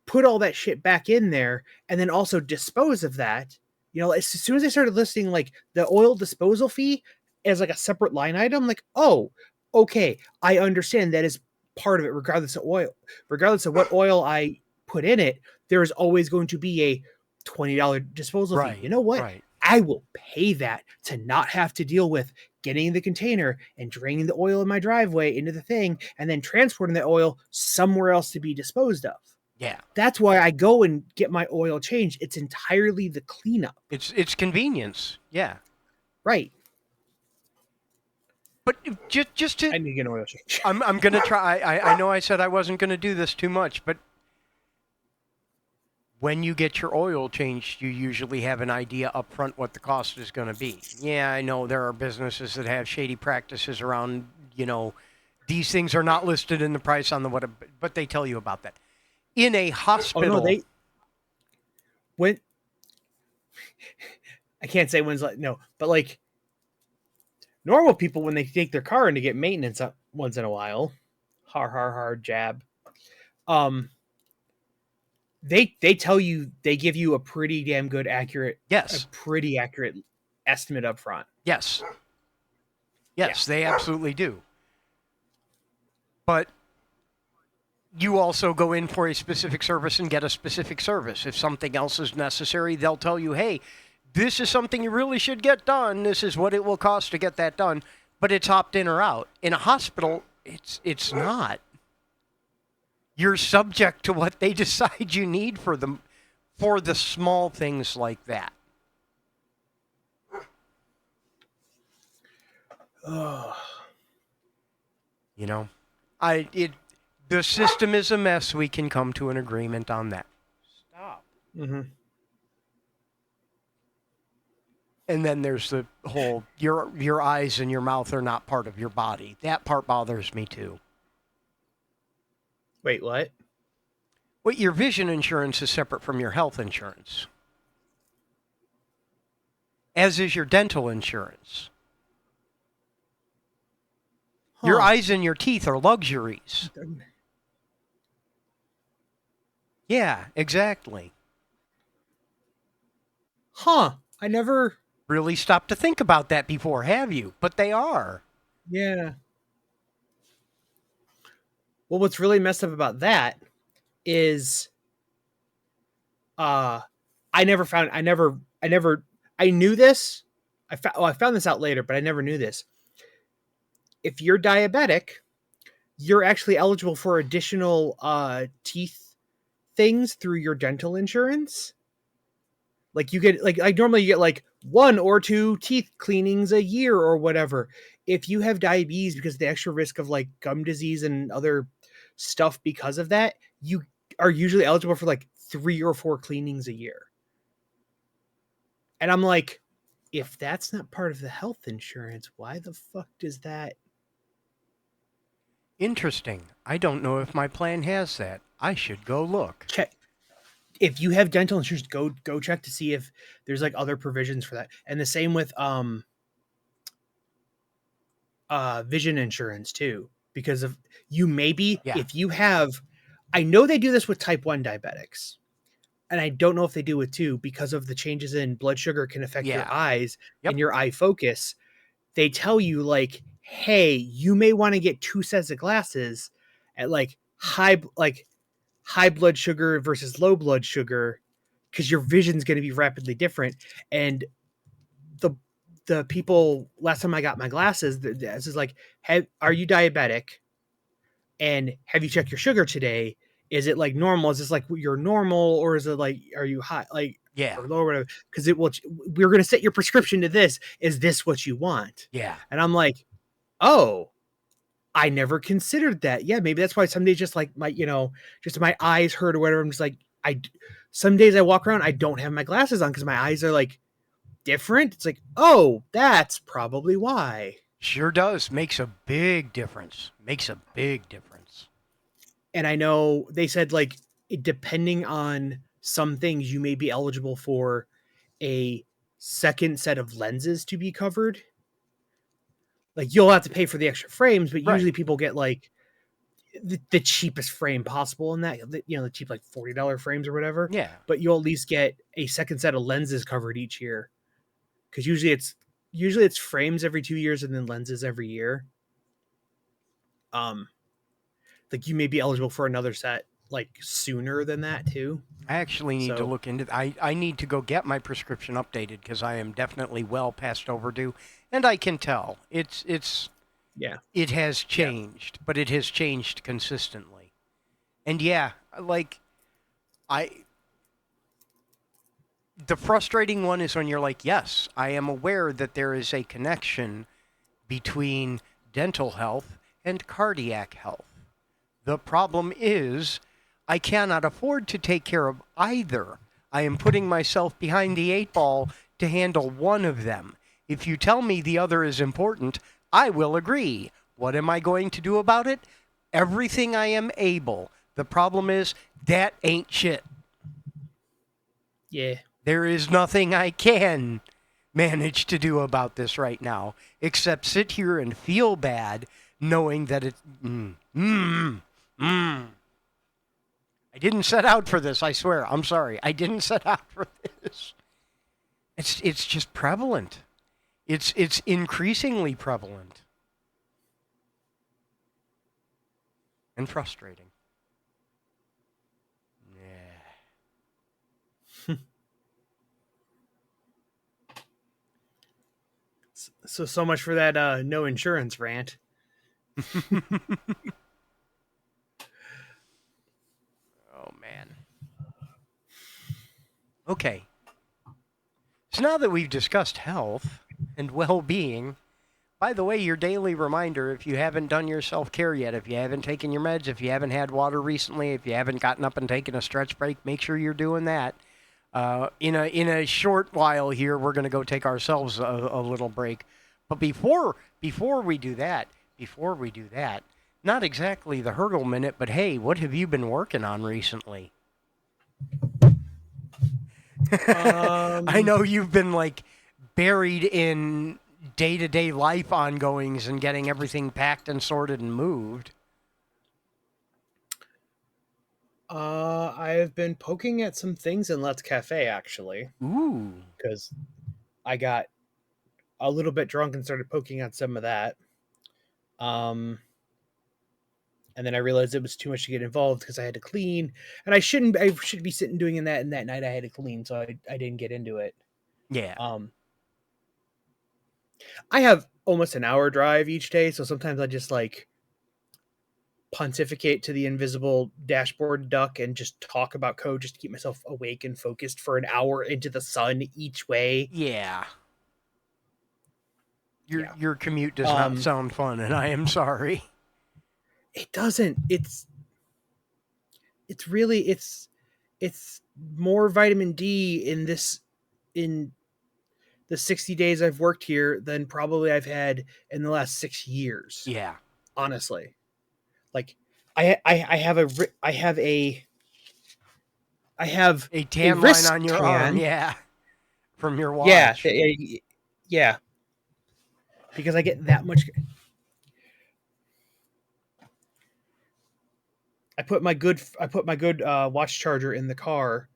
Speaker 2: put all that shit back in there, and then also dispose of that. As soon as I started listing like the oil disposal fee as like a separate line item, like, oh, okay, I understand that is part of it, regardless of what oil I put in it. There is always going to be a $20 disposal fee. You know what?
Speaker 1: Right.
Speaker 2: I will pay that to not have to deal with getting the container and draining the oil in my driveway into the thing and then transporting the oil somewhere else to be disposed of.
Speaker 1: Yeah.
Speaker 2: That's why I go and get my oil changed. It's entirely the cleanup.
Speaker 1: It's convenience. Yeah.
Speaker 2: Right.
Speaker 1: But just to
Speaker 2: I need to get an oil change.
Speaker 1: I'm going to try. I know I said I wasn't going to do this too much, but when you get your oil changed, you usually have an idea up front what the cost is going to be. Yeah, I know there are businesses that have shady practices around, these things are not listed in the price on the what, but they tell you about that. In a hospital.
Speaker 2: Oh, no, when I can't say when's like, no, but like normal people, when they take their car in to get maintenance once in a while, hard jab. They tell you, they give you a pretty damn good accurate estimate up front.
Speaker 1: Yes, they absolutely do. But you also go in for a specific service and get a specific service. If something else is necessary, they'll tell you, hey, this is something you really should get done. This is what it will cost to get that done. But it's opt-in or out. In a hospital, it's not. You're subject to what they decide you need for the small things like that.
Speaker 2: Oh.
Speaker 1: The system is a mess. We can come to an agreement on that. Stop.
Speaker 2: Mm-hmm.
Speaker 1: And then there's the whole your eyes and your mouth are not part of your body. That part bothers me too.
Speaker 2: Wait, what?
Speaker 1: Well, your vision insurance is separate from your health insurance, as is your dental insurance. Huh. Your eyes and your teeth are luxuries. Yeah, exactly.
Speaker 2: Huh. I never
Speaker 1: really stopped to think about that before, have you? But they are.
Speaker 2: Yeah. Well, what's really messed up about that is I knew this. I found this out later, but I never knew this. If you're diabetic, you're actually eligible for additional teeth things through your dental insurance. Like you get like normally you get like 1 or 2 teeth cleanings a year or whatever. If you have diabetes because of the extra risk of like gum disease and other stuff because of that, you are usually eligible for like 3 or 4 cleanings a year. And I'm like, if that's not part of the health insurance, why the fuck does that?
Speaker 1: Interesting. I don't know if my plan has that. I should go look.
Speaker 2: Check if you have dental insurance, go check to see if there's like other provisions for that. And the same with vision insurance too, because of you maybe
Speaker 1: Yeah.
Speaker 2: if you have, I know they do this with type 1 diabetics, and I don't know if they do it too because of the changes in blood sugar can affect your
Speaker 1: Yeah.
Speaker 2: eyes and
Speaker 1: Yep.
Speaker 2: your eye focus. They tell you like, hey, you may want to get two sets of glasses at like high blood sugar versus low blood sugar because your vision's going to be rapidly different. And the the people last time I got my glasses, this is like, are you diabetic? And have you checked your sugar today? Is it like normal? Is this like you're normal, or is it like are you high, like
Speaker 1: Yeah.
Speaker 2: or low, or whatever? Because it will. We're going to set your prescription to this. Is this what you want?
Speaker 1: Yeah.
Speaker 2: And I'm like, oh, I never considered that. Yeah, maybe that's why some days just like my just my eyes hurt or whatever. I'm just like some days I walk around I don't have my glasses on because my eyes are like different. It's like, oh, that's probably why.
Speaker 1: Sure does. Makes a big difference. Makes a big difference.
Speaker 2: And I know they said like depending on some things you may be eligible for a second set of lenses to be covered. Like you'll have to pay for the extra frames, but
Speaker 1: Right.
Speaker 2: usually people get like the cheapest frame possible in that, the cheap like $40 frames or whatever.
Speaker 1: Yeah.
Speaker 2: But you'll at least get a second set of lenses covered each year because usually it's frames every 2 years and then lenses every year. Um, like you may be eligible for another set like sooner than that too.
Speaker 1: I actually need to
Speaker 2: So
Speaker 1: look into I need to go get my prescription updated because I am definitely well past overdue. And I can tell.
Speaker 2: yeah,
Speaker 1: It has
Speaker 2: yeah,
Speaker 1: changed, but it has changed consistently. And yeah, like I the frustrating one is when you're like, yes, I am aware that there is a connection between dental health and cardiac health. The problem is, I cannot afford to take care of either. I am putting myself behind the eight ball to handle one of them. If you tell me the other is important, I will agree. What am I going to do about it? Everything I am able. The problem is, that ain't shit.
Speaker 2: yeah.
Speaker 1: There is nothing I can manage to do about this right now except sit here and feel bad knowing that it. I didn't set out for this, I swear. I'm sorry. I didn't set out for this. It's just prevalent. It's increasingly prevalent and frustrating. Yeah.
Speaker 2: So much for that no insurance rant.
Speaker 1: Oh man. Okay. So now that we've discussed health and well-being, by the way, your daily reminder, if you haven't done your self-care yet, if you haven't taken your meds, if you haven't had water recently, if you haven't gotten up and taken a stretch break, make sure you're doing that. In a short while here, we're going to go take ourselves a little break. But before we do that, not exactly the hurdle minute, but hey, what have you been working on recently? I
Speaker 2: Um,
Speaker 1: know you've been like buried in day-to-day life ongoings and getting everything packed and sorted and moved.
Speaker 2: I have been poking at some things in Let's Cafe actually
Speaker 1: Ooh.
Speaker 2: because I got a little bit drunk and started poking at some of that. Um, and then I realized it was too much to get involved because I had to clean, and I should be sitting doing that. And that night I had to clean, so I didn't get into it.
Speaker 1: Yeah.
Speaker 2: Um, I have almost an hour drive each day, so sometimes I just like pontificate to the invisible dashboard duck and just talk about code just to keep myself awake and focused for an hour into the sun each way.
Speaker 1: Yeah. Your
Speaker 2: Yeah.
Speaker 1: your commute does not
Speaker 2: Um,
Speaker 1: sound fun, and I am sorry.
Speaker 2: it doesn't. It's really it's more vitamin D in the 60 days I've worked here than probably I've had in the last 6 years,
Speaker 1: Yeah.
Speaker 2: honestly. Like I have I have
Speaker 1: A
Speaker 2: a
Speaker 1: tan line on your arm,
Speaker 2: wristband.
Speaker 1: yeah, from your
Speaker 2: Yeah,
Speaker 1: watch.
Speaker 2: yeah, because I get that much. I put my good watch charger in the car,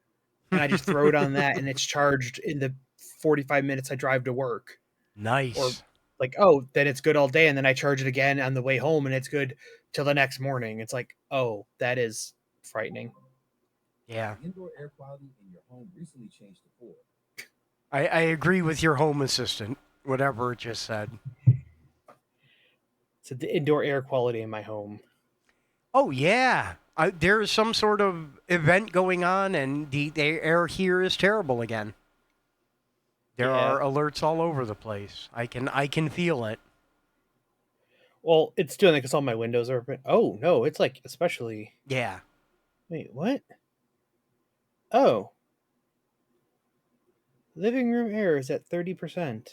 Speaker 2: and I just throw it on that, and it's charged in the 45 minutes I drive to work. Or
Speaker 1: Nice.
Speaker 2: like, oh, then it's good all day, and then I charge it again on the way home, and it's good till the next morning. It's like, oh, that is frightening.
Speaker 1: Yeah.
Speaker 3: The indoor air quality in your home recently changed to poor.
Speaker 1: I agree with your home assistant, whatever it just said.
Speaker 2: So the indoor air quality in my home.
Speaker 1: Oh, yeah. There is some sort of event going on, and the air here is terrible again. There
Speaker 2: Yeah.
Speaker 1: are alerts all over the place. I can feel it.
Speaker 2: Well, it's doing it because all my windows are open. Oh no, it's like especially.
Speaker 1: Yeah.
Speaker 2: Wait, what? Oh, living room air is at 30%.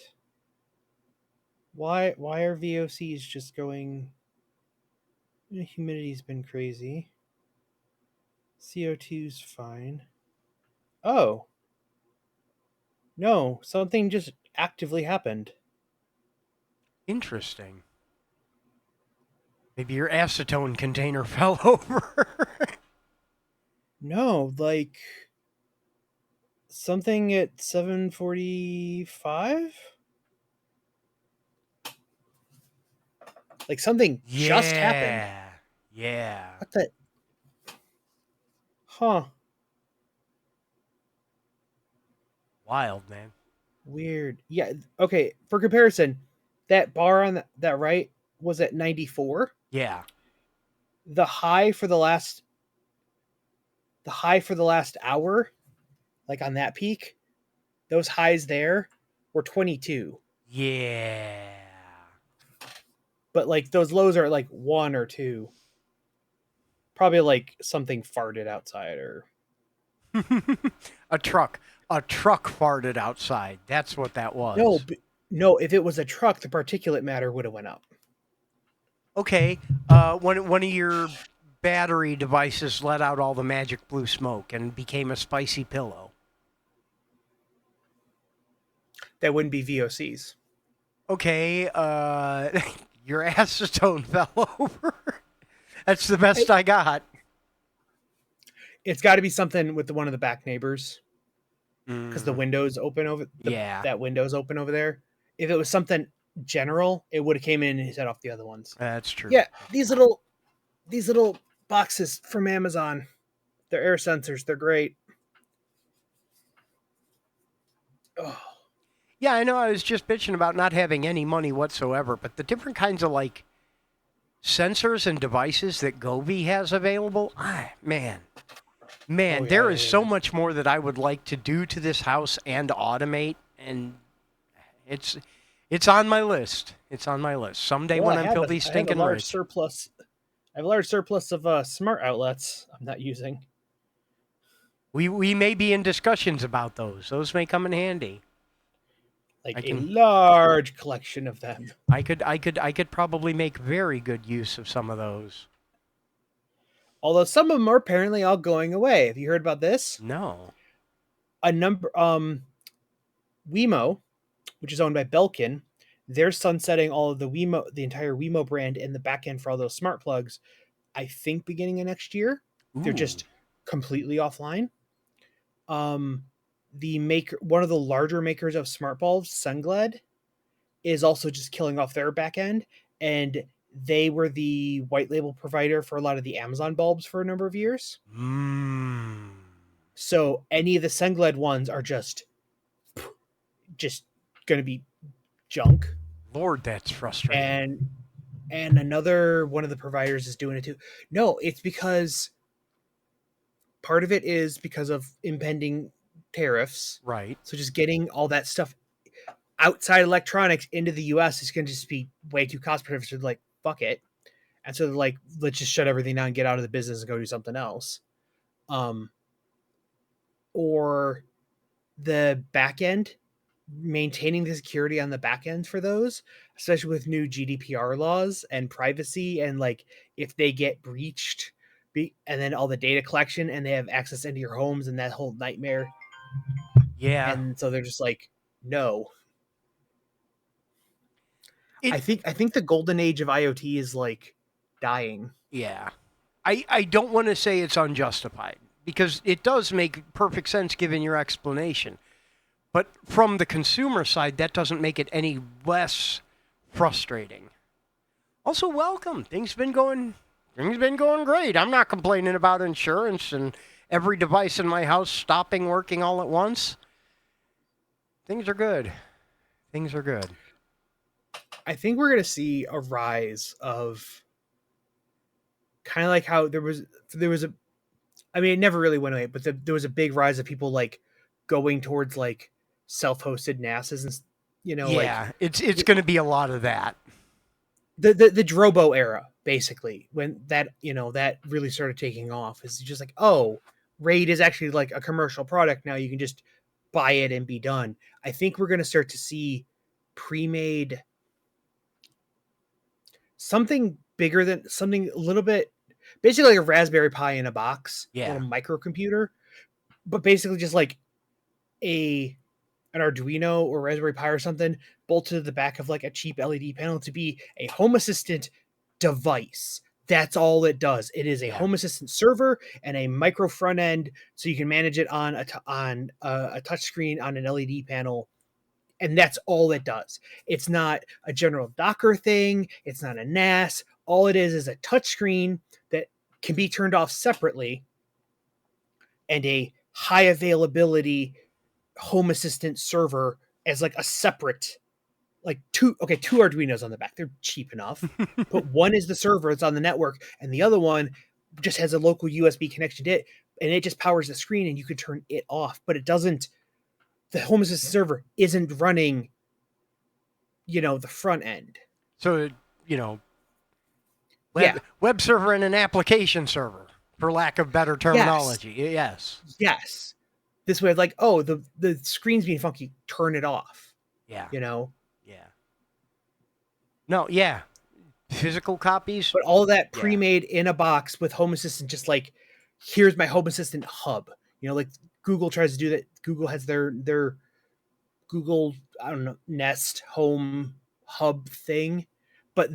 Speaker 2: Why are VOCs just going? Humidity's been crazy. CO2's fine. Oh no, something just actively happened.
Speaker 1: Interesting. Maybe your acetone container fell over.
Speaker 2: No, like something at 7:45. Like something just happened.
Speaker 1: Yeah. Yeah.
Speaker 2: What the? Huh.
Speaker 1: Wild, man.
Speaker 2: Weird. Yeah. Okay. For comparison, that bar on that right was at 94.
Speaker 1: Yeah.
Speaker 2: The high for the last hour, like on that peak, those highs there were 22.
Speaker 1: Yeah.
Speaker 2: But like those lows are like 1 or 2. Probably like something farted outside or
Speaker 1: a truck. A truck farted outside. That's what that
Speaker 2: no,
Speaker 1: was.
Speaker 2: no. If it was a truck, the particulate matter would have went up.
Speaker 1: Okay. One of your battery devices let out all the magic blue smoke and became a spicy pillow.
Speaker 2: That wouldn't be VOCs.
Speaker 1: Okay. Your acetone fell over. That's the best
Speaker 2: It,
Speaker 1: I got.
Speaker 2: it's got to be something with one of the back neighbors because the
Speaker 1: Mm,
Speaker 2: windows open over
Speaker 1: yeah,
Speaker 2: that window's open over there. If it was something general, it would have came in and set off the other ones.
Speaker 1: that's true.
Speaker 2: Yeah, these little boxes from Amazon, they're air sensors. They're great. Oh,
Speaker 1: Yeah, I know I was just bitching about not having any money whatsoever, but the different kinds of like sensors and devices that Gobi has available, man,
Speaker 2: oh
Speaker 1: man,
Speaker 2: yeah,
Speaker 1: there
Speaker 2: yeah,
Speaker 1: is so
Speaker 2: yeah.
Speaker 1: much more that I would like to do to this house and automate, and it's it's on my list. It's on my list. Someday
Speaker 2: Well,
Speaker 1: when I'm filthy
Speaker 2: I have a
Speaker 1: stinking
Speaker 2: large
Speaker 1: rich,
Speaker 2: surplus. I have a large surplus of smart outlets I'm not using.
Speaker 1: we may be in discussions about those. Those may come in handy.
Speaker 2: Like
Speaker 1: I
Speaker 2: a
Speaker 1: can
Speaker 2: large collection of them.
Speaker 1: I could probably make very good use of some of those.
Speaker 2: Although some of them are apparently all going away. Have you heard about this?
Speaker 1: No.
Speaker 2: A number Wemo, which is owned by Belkin, they're sunsetting all of the entire Wemo brand and the back end for all those smart plugs. I think beginning of next year, they're
Speaker 1: Ooh.
Speaker 2: just completely offline. Um, one of the larger makers of smart bulbs, Sungled, is also just killing off their back end, and they were the white label provider for a lot of the Amazon bulbs for a number of years.
Speaker 1: Mmm.
Speaker 2: So any of the Sungled ones are just going to be junk.
Speaker 1: Lord, that's frustrating.
Speaker 2: And another one of the providers is doing it too. No, it's because part of it is because of impending tariffs.
Speaker 1: Right.
Speaker 2: So just getting all that stuff outside electronics into the US is going to just be way too cost prohibitive. So they're like, fuck it. And so they're like, let's just shut everything down, get out of the business and go do something else. Um, or the back end, maintaining the security on the back end for those, especially with new GDPR laws and privacy, and like if they get breached, and then all the data collection, and they have access into your homes and that whole nightmare.
Speaker 1: Yeah.
Speaker 2: And so they're just like, no.
Speaker 1: It,
Speaker 2: I think the golden age of IoT is like dying.
Speaker 1: yeah. I don't want to say it's unjustified because it does make perfect sense given your explanation. But from the consumer side, that doesn't make it any less frustrating. Also, welcome. Things been going great. I'm not complaining about insurance and every device in my house stopping working all at once. Things are good. Things are good.
Speaker 2: I think we're going to see a rise of kind of like how there was a, I mean, it never really went away, but there was a big rise of people like going towards like self-hosted NASs and, like
Speaker 1: Yeah, it's going to be a lot of that.
Speaker 2: the Drobo era, basically, when that, that really started taking off, is just like, oh, RAID is actually like a commercial product now. You can just buy it and be done. I think we're going to start to see pre-made something bigger than something a little bit, basically like a Raspberry Pi in a box,
Speaker 1: Yeah.
Speaker 2: little microcomputer, but basically just like an Arduino or Raspberry Pi or something bolted to the back of like a cheap LED panel to be a Home Assistant device. That's all it does. It is a Home Assistant server and a micro front end, so you can manage it on a touch screen on an LED panel, and that's all it does. It's not a general Docker thing. It's not a NAS. All it is a touch screen that can be turned off separately, and a high availability Home Assistant server as like a separate, like two Arduinos on the back. They're cheap enough, but one is the server, it's on the network, and the other one just has a local USB connection to it, and it just powers the screen, and you can turn it off, but it doesn't. The Home Assistant server isn't running, the front end.
Speaker 1: So, web server and an application server, for lack of better terminology. Yes.
Speaker 2: Yes. This way of like, oh, the screen's being funky, turn it off.
Speaker 1: Yeah.
Speaker 2: Yeah.
Speaker 1: No, yeah. Physical copies.
Speaker 2: But all of that pre-made in a box with Home Assistant, just like, here's my Home Assistant hub. Like Google tries to do that. Google has their Google, I don't know, Nest Home Hub thing, but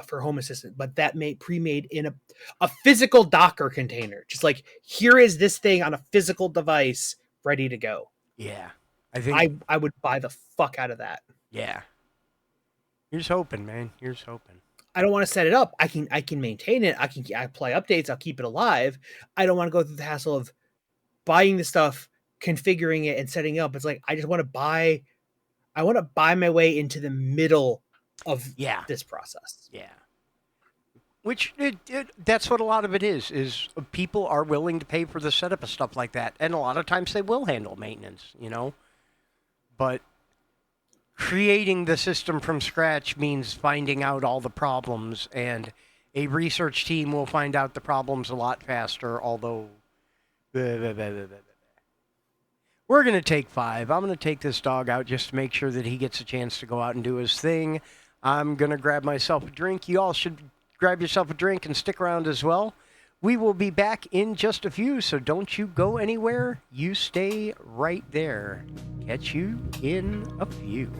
Speaker 2: for Home Assistant, but that pre-made in a physical Docker container. Just like, here is this thing on a physical device ready to go.
Speaker 1: Yeah. I think
Speaker 2: I would buy the fuck out of that.
Speaker 1: Yeah. Here's hoping, man. Here's hoping.
Speaker 2: I don't want to set it up. I can maintain it. I apply updates. I'll keep it alive. I don't want to go through the hassle of buying the stuff, configuring it, and setting it up. It's like, I just want to buy. I want to buy my way into the middle of this process.
Speaker 1: Yeah. Which that's what a lot of it is people are willing to pay for the setup of stuff like that, and a lot of times they will handle maintenance, but creating the system from scratch means finding out all the problems, and a research team will find out the problems a lot faster, although we're going to take 5. I'm going to take this dog out just to make sure that he gets a chance to go out and do his thing. I'm going to grab myself a drink. You all should grab yourself a drink and stick around as well. We will be back in just a few, so don't you go anywhere. You stay right there. Catch you in a few.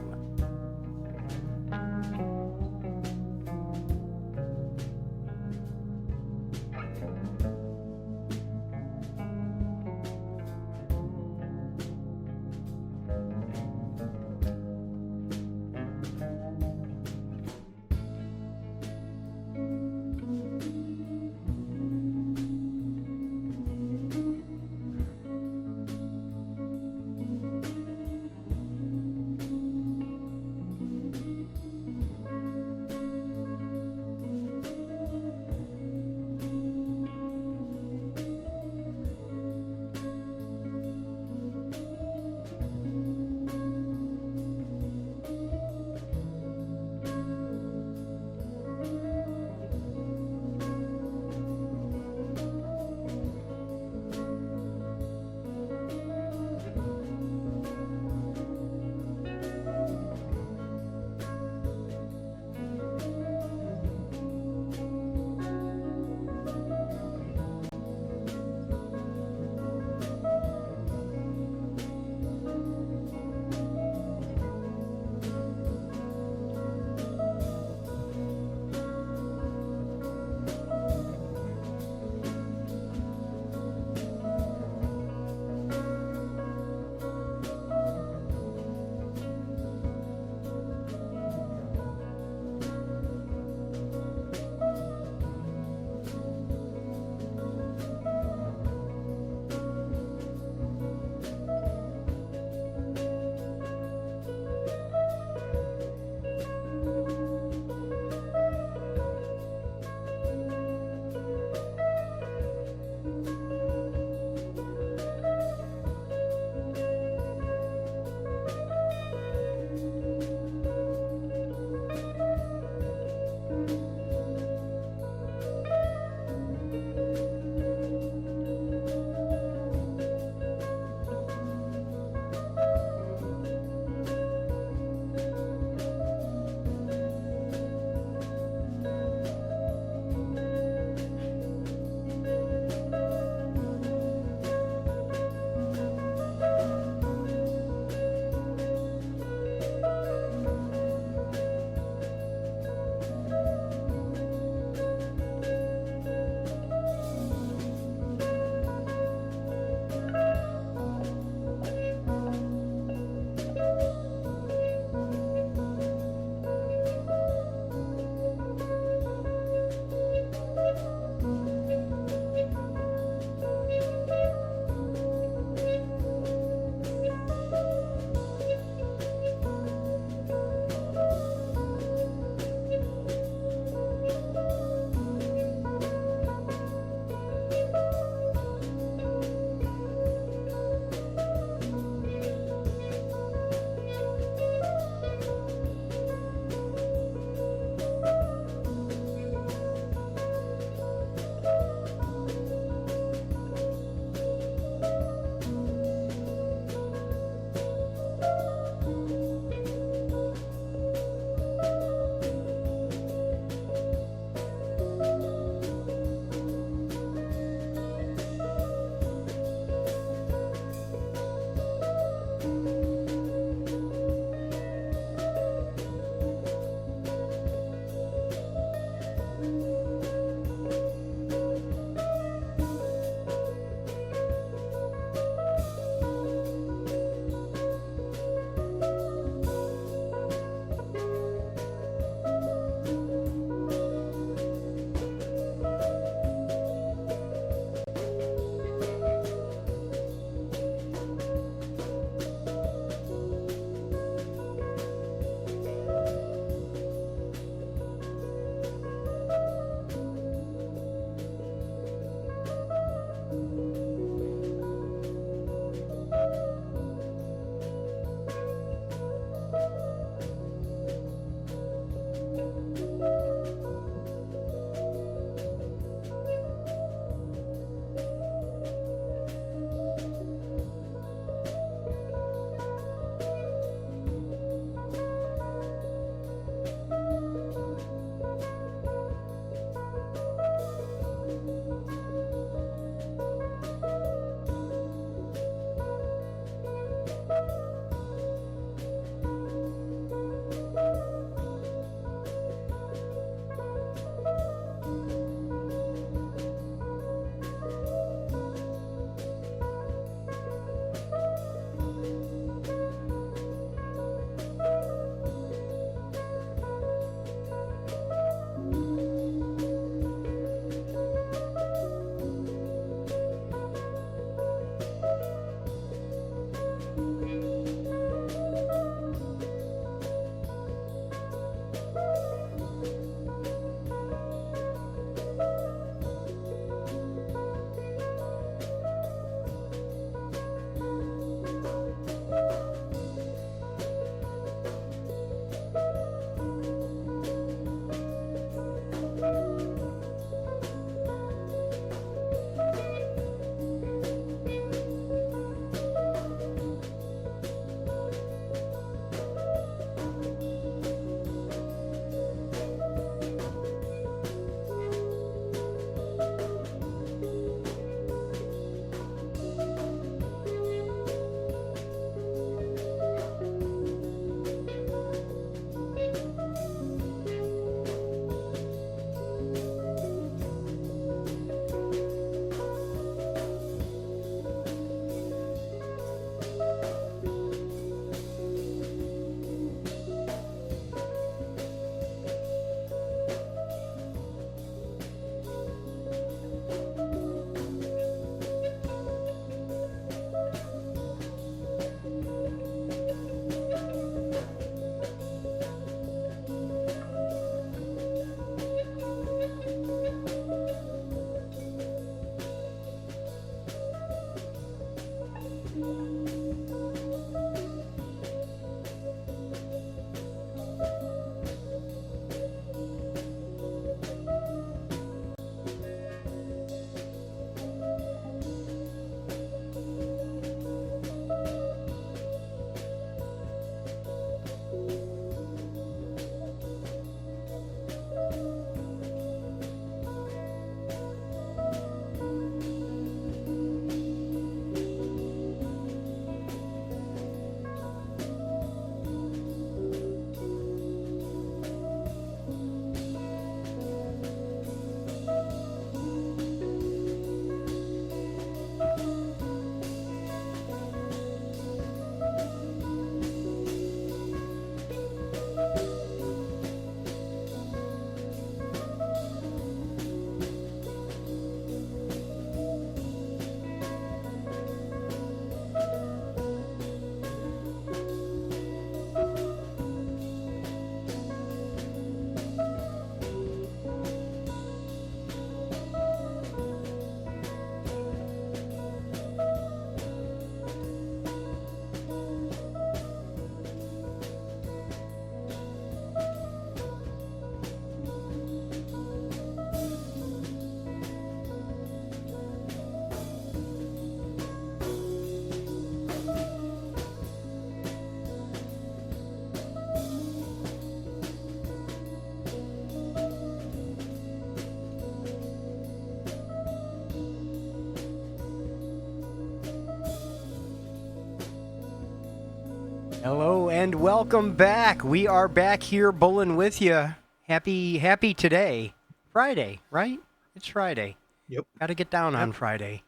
Speaker 1: Hello and welcome back. We are back here bulling with you. Happy today. Friday, right? It's Friday.
Speaker 2: Yep.
Speaker 1: Got to get down on Friday.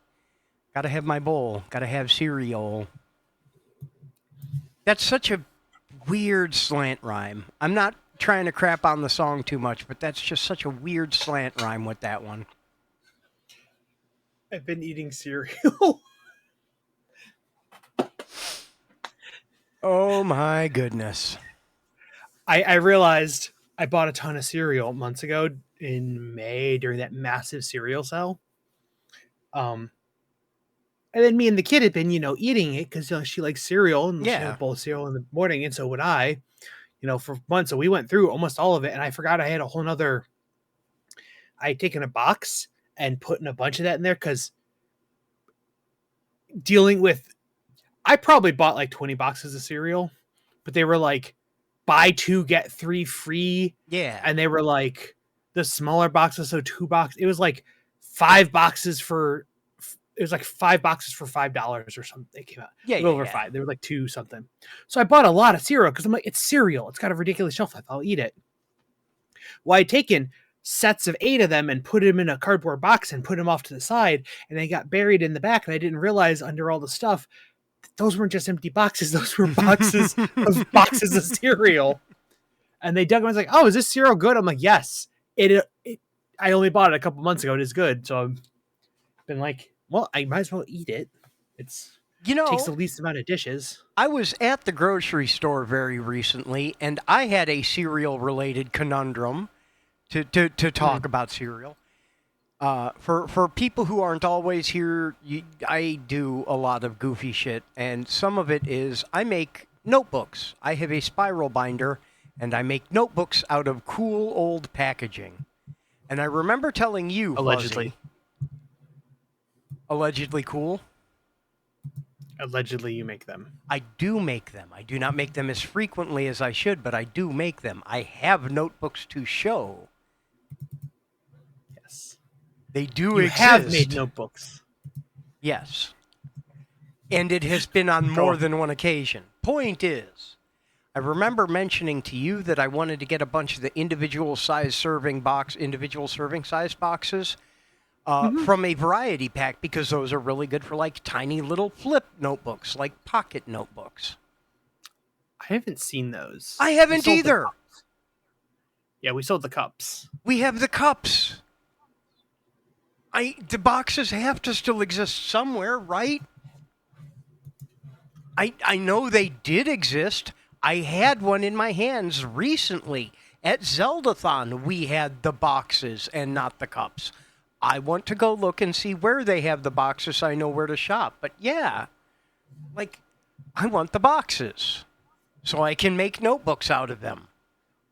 Speaker 1: Got to have my bowl. Got to have cereal. That's such a weird slant rhyme. I'm not trying to crap on the song too much, but that's just such a weird slant rhyme with that one.
Speaker 2: I've been eating cereal.
Speaker 1: Oh my goodness.
Speaker 2: I realized I bought a ton of cereal months ago in May during that massive cereal sale. And then me and the kid had been, eating it because she likes cereal and she had
Speaker 1: Yeah.
Speaker 2: a bowl of cereal in the morning, and so would I, for months. So we went through almost all of it, and I forgot I had a whole nother. I had taken a box and putting a bunch of that in there because dealing with, I probably bought like 20 boxes of cereal, but they were like buy two get three free.
Speaker 1: Yeah.
Speaker 2: And they were like the smaller boxes, so 2 boxes. It was like 5 boxes for $5 or something. They came out
Speaker 1: Yeah,
Speaker 2: a little over 5. They were like 2 something. So I bought a lot of cereal because I'm like, it's cereal. It's got a ridiculous shelf life. I'll eat it. Well, I'd taken sets of 8 of them and put them in a cardboard box and put them off to the side, and they got buried in the back. And I didn't realize under all the stuff, those weren't just empty boxes. Those were boxes of cereal. And they dug them. I was like, "Oh, is this cereal good?" I'm like, "Yes." I only bought it a couple months ago. It is good. So I've been like, "Well, I might as well eat it." It's takes the least amount of dishes.
Speaker 1: I was at the grocery store very recently, and I had a cereal-related conundrum to talk about cereal. For people who aren't always here, I do a lot of goofy shit, and some of it is I make notebooks. I have a spiral binder, and I make notebooks out of cool old packaging. And I remember telling you,
Speaker 2: Allegedly.
Speaker 1: Fuzzy, allegedly cool.
Speaker 2: Allegedly, you make them.
Speaker 1: I do make them. I do not make them as frequently as I should, but I do make them. I have notebooks to show.
Speaker 2: Yes.
Speaker 1: They do
Speaker 2: You
Speaker 1: exist.
Speaker 2: have made notebooks.
Speaker 1: Yes. And it has been on more than one occasion. Point is, I remember mentioning to you that I wanted to get a bunch of the individual serving size boxes from a variety pack because those are really good for like tiny little flip notebooks, like pocket notebooks.
Speaker 2: I haven't seen those.
Speaker 1: I haven't either.
Speaker 2: Yeah, we sold the cups.
Speaker 1: We have the cups. The boxes have to still exist somewhere, right? I know they did exist. I had one in my hands recently. At Zeldathon, we had the boxes and not the cups. I want to go look and see where they have the boxes so I know where to shop. But yeah, I want the boxes so I can make notebooks out of them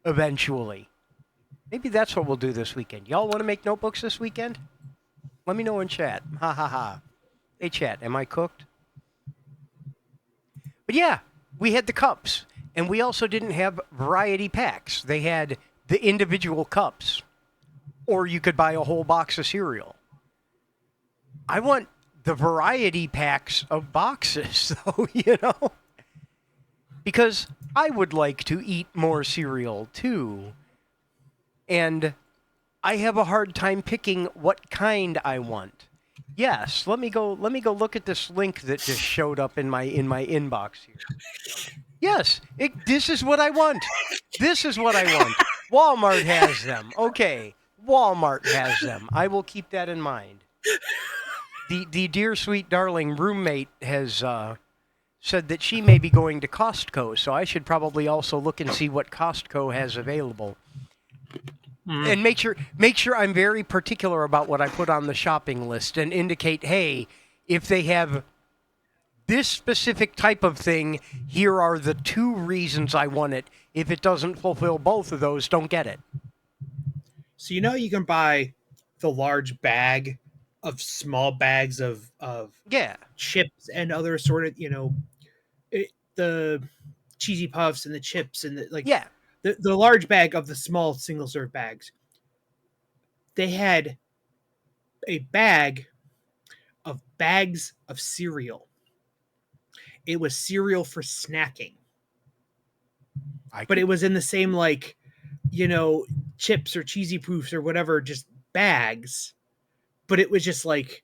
Speaker 1: eventually. Maybe that's what we'll do this weekend. Y'all want to make notebooks this weekend? Let me know in chat. Ha ha ha. Hey, chat, am I cooked? But yeah, we had the cups. And we also didn't have variety packs. They had the individual cups. Or you could buy a whole box of cereal. I want the variety packs of boxes, though, Because I would like to eat more cereal, too. And I have a hard time picking what kind I want. Yes, let me go look at this link that just showed up in my inbox here. Yes, this is what I want. This is what I want. Walmart has them. Okay, Walmart has them. I will keep that in mind. The dear sweet darling roommate has said that she may be going to Costco, so I should probably also look and see what Costco has available. And make sure I'm very particular about what I put on the shopping list and indicate, hey, if they have this specific type of thing, here are the 2 reasons I want it. If it doesn't fulfill both of those, don't get it.
Speaker 2: So you can buy the large bag of small bags of chips and other assorted, the cheesy puffs and the chips and the large bag of the small single serve bags. They had a bag of bags of cereal. It was cereal for snacking. but it was in the same like, you know, chips or cheesy proofs or whatever, just bags. But it was just like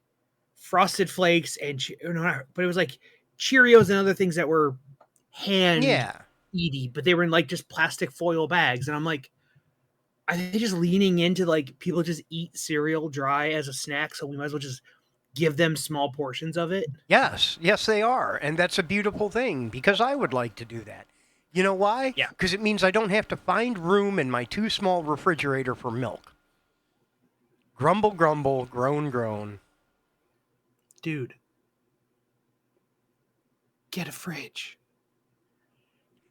Speaker 2: Frosted Flakes and but it was like Cheerios and other things that were hand
Speaker 1: Yeah.
Speaker 2: eaty, but they were in like just plastic foil bags. And I'm like, are they just leaning into like people just eat cereal dry as a snack? So we might as well just give them small portions of it.
Speaker 1: Yes, yes, they are. And that's a beautiful thing because I would like to do that. You know why?
Speaker 2: Yeah.
Speaker 1: Because it means I don't have to find room in my too small refrigerator for milk. Grumble, grumble, groan, groan.
Speaker 2: Dude, get a fridge.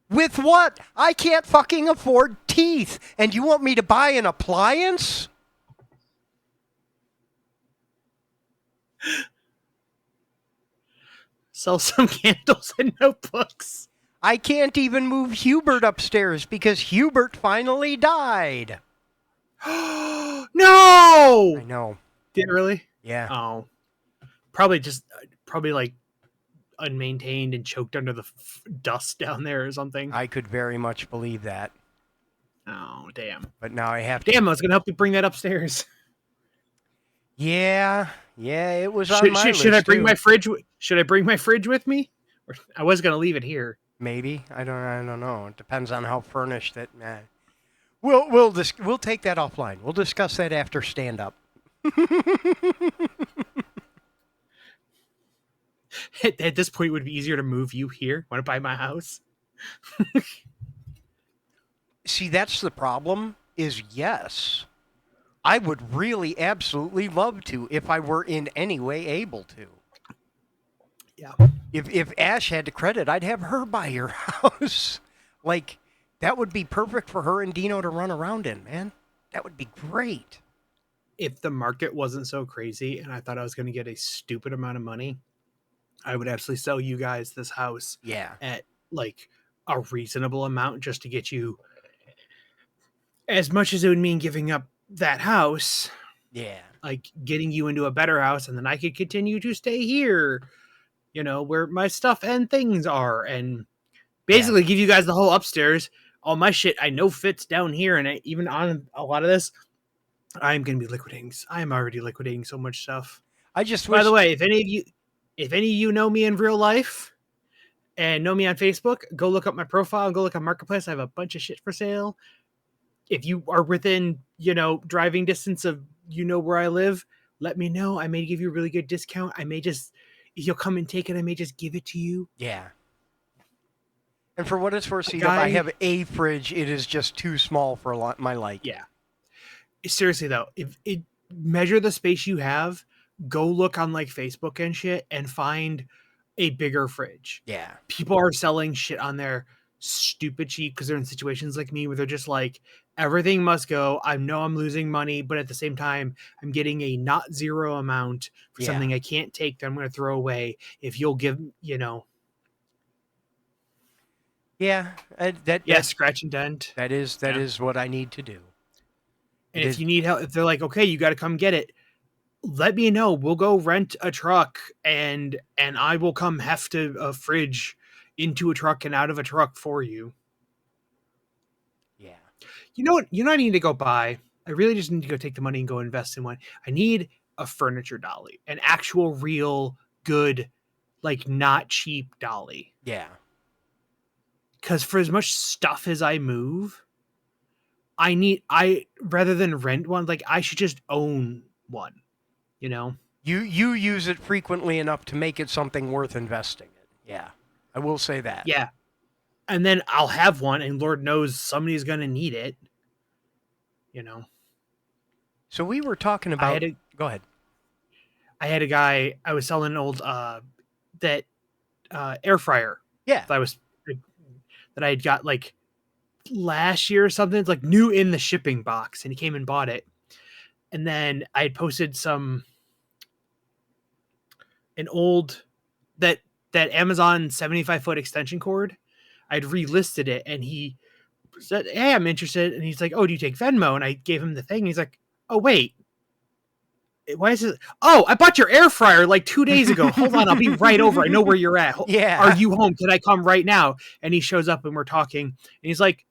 Speaker 1: With what? I can't fucking afford teeth. And you want me to buy an appliance?
Speaker 2: Sell some candles and notebooks.
Speaker 1: I can't even move Hubert upstairs because Hubert finally died.
Speaker 2: No!
Speaker 1: I know.
Speaker 2: Did it really?
Speaker 1: Yeah.
Speaker 2: Oh. Probably like unmaintained and choked under the dust down there or something.
Speaker 1: I could very much believe that.
Speaker 2: Oh, damn.
Speaker 1: But now I have to.
Speaker 2: Damn, I was going to help you bring that upstairs.
Speaker 1: Yeah, it was on my list.
Speaker 2: Should I bring
Speaker 1: too.
Speaker 2: my fridge? Should I bring my fridge with me? Or I was going to leave it here.
Speaker 1: Maybe. I don't know. It depends on how furnished it. We'll take that offline. We'll discuss that after stand up.
Speaker 2: At this point, it would be easier to move you here. Want to buy my house?
Speaker 1: See, that's the problem. Is yes, I would really absolutely love to if I were in any way able to.
Speaker 2: Yeah.
Speaker 1: If Ash had to credit, I'd have her buy your house. Like, that would be perfect for her and Dino to run around in, man. That would be great.
Speaker 2: If the market wasn't so crazy and I thought I was going to get a stupid amount of money, I would absolutely sell you guys this house
Speaker 1: Yeah.
Speaker 2: at like a reasonable amount just to get you as much as it would mean giving up that house,
Speaker 1: Yeah.
Speaker 2: like getting you into a better house, and then I could continue to stay here, you know, where my stuff and things are, and basically give you guys the whole upstairs. All my shit I know fits down here, and even on a lot of this, I'm going to be liquidating. I'm already liquidating so much stuff.
Speaker 1: I just wish.
Speaker 2: By the way, if any of you know me in real life and know me on Facebook, go look up my profile and go look on Marketplace. I have a bunch of shit for sale. If you are within, driving distance of, where I live, let me know. I may give you a really good discount. I may just, if you'll come and take it, I may just give it to you.
Speaker 1: Yeah. And for what it's worth, see, if I have a fridge, it is just too small for my liking.
Speaker 2: Yeah. Seriously though, if it measure the space you have, go look on like Facebook and shit and find a bigger fridge.
Speaker 1: Yeah.
Speaker 2: People are selling shit on there stupid cheap because they're in situations like me where they're just like, everything must go. I know I'm losing money, but at the same time, I'm getting a not zero amount for something I can't take that I'm going to throw away. If you'll give,
Speaker 1: Yeah.
Speaker 2: Scratch and dent.
Speaker 1: That is what I need to do.
Speaker 2: And if you need help, if they're like, okay, you got to come get it, let me know. We'll go rent a truck and I will come heft a fridge into a truck and out of a truck for you.
Speaker 1: Yeah.
Speaker 2: You know what? I need to go buy. I really just need to go take the money and go invest in one. I need a furniture dolly, an actual real good, like not cheap dolly.
Speaker 1: Yeah.
Speaker 2: Because for as much stuff as I move, rather than rent one, like I should just own one, You
Speaker 1: use it frequently enough to make it something worth investing in. Yeah. I will say that.
Speaker 2: Yeah. And then I'll have one and Lord knows somebody's going to need it,
Speaker 1: So we were talking about... Go ahead.
Speaker 2: I had a guy, I was selling an old, air fryer.
Speaker 1: Yeah.
Speaker 2: That I had got like last year or something. It's like new in the shipping box, and he came and bought it. And then I had posted an old that Amazon 75-foot extension cord. I'd relisted it, and he said, "Hey, I'm interested." And he's like, "Oh, do you take Venmo?" And I gave him the thing. And he's like, "Oh, wait, why is it? Oh, I bought your air fryer like 2 days ago. Hold on, I'll be right over. I know where you're at.
Speaker 1: Yeah.
Speaker 2: Are you home? Can I come right now? And he shows up and we're talking, and he's like,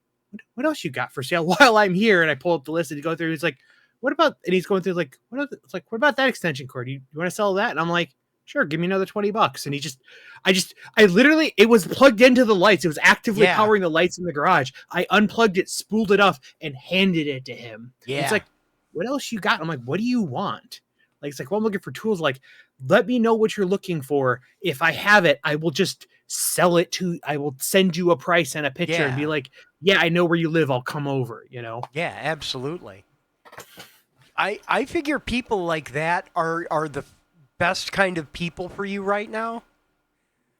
Speaker 2: "What else you got for sale while I'm here?" And I pull up the list and he go through. He's like, "What about?" And he's going through like, It's like, what about that extension cord? You want to sell that? And I'm like, "Sure, give me another $20." And I literally, it was plugged into the lights. It was actively
Speaker 1: Yeah.
Speaker 2: powering the lights in the garage. I unplugged it, spooled it off, and handed it to him.
Speaker 1: Yeah.
Speaker 2: It's like, what else you got? I'm like, what do you want? Like, it's like, well, I'm looking for tools. Like, let me know what you're looking for. If I have it, I will just sell it to, I will send you a price and a picture and be
Speaker 1: Yeah.
Speaker 2: like, yeah, I know where you live. I'll come over, you know?
Speaker 1: Yeah, absolutely. I figure people like that are the best kind of people for you right now.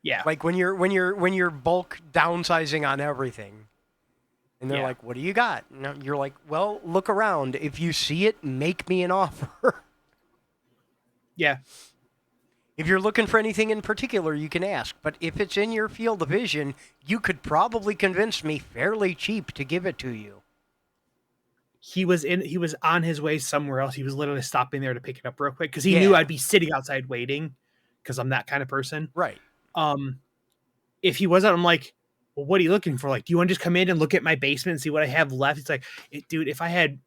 Speaker 2: Yeah.
Speaker 1: Like when you're bulk downsizing on everything. And they're
Speaker 2: Yeah.
Speaker 1: like, "What do you got?" And you're like, "Well, look around. If you see it, make me an offer."
Speaker 2: Yeah.
Speaker 1: If you're looking for anything in particular, you can ask. But if it's in your field of vision, you could probably convince me fairly cheap to give it to you.
Speaker 2: He was on his way somewhere else. He was literally stopping there to pick it up real quick because he knew
Speaker 1: Yeah.
Speaker 2: I'd be sitting outside waiting because I'm that kind of person.
Speaker 1: Right.
Speaker 2: If he wasn't, I'm like, well, what are you looking for? Like, do you want to just come in and look at my basement and see what I have left? It's like, dude, if I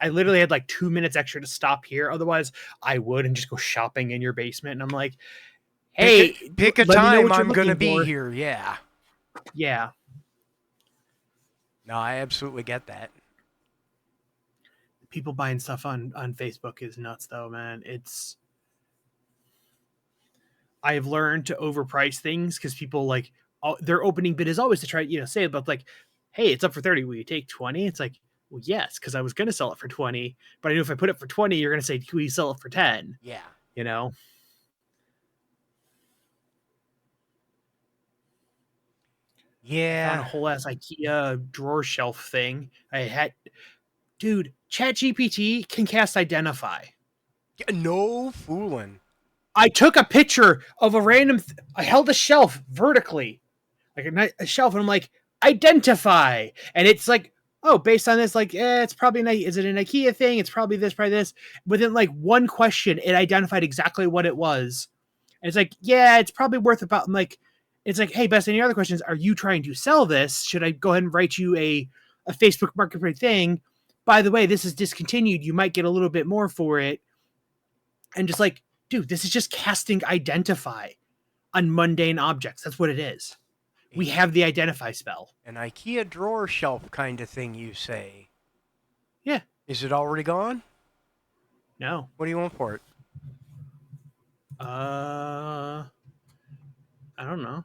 Speaker 2: literally had like 2 minutes extra to stop here, otherwise I would and just go shopping in your basement. And I'm like, hey,
Speaker 1: Pick a
Speaker 2: let me know
Speaker 1: time
Speaker 2: what you're
Speaker 1: I'm going to
Speaker 2: looking
Speaker 1: be
Speaker 2: for.
Speaker 1: here. Yeah.
Speaker 2: Yeah.
Speaker 1: No, I absolutely get that.
Speaker 2: People buying stuff on Facebook is nuts though, man. I've learned to overprice things because people like, their opening bid is always to try, say about like, hey, it's up for 30. Will you take 20? It's like, well, yes, because I was going to sell it for 20, but I knew if I put it for 20, you're going to say, will you sell it for 10?
Speaker 1: Yeah.
Speaker 2: You know? Found a
Speaker 1: Yeah.
Speaker 2: whole ass IKEA drawer shelf thing. Dude, ChatGPT can cast Identify.
Speaker 1: No fooling.
Speaker 2: I took a picture of a random, I held a shelf vertically, like a shelf, and I'm like, Identify. And it's like, oh, based on this, like, it's probably is it an IKEA thing? It's probably this. Within like one question, it identified exactly what it was. And it's like, yeah, it's probably worth about, I'm like, it's like, hey, Bess, any other questions? Are you trying to sell this? Should I go ahead and write you a Facebook Marketplace thing? By the way, this is discontinued. You might get a little bit more for it. And just like, dude, this is just casting Identify on mundane objects. That's what it is. We have the Identify spell.
Speaker 1: An IKEA drawer shelf kind of thing, you say?
Speaker 2: Yeah.
Speaker 1: Is it already gone?
Speaker 2: No.
Speaker 1: What do you want for it?
Speaker 2: I don't know.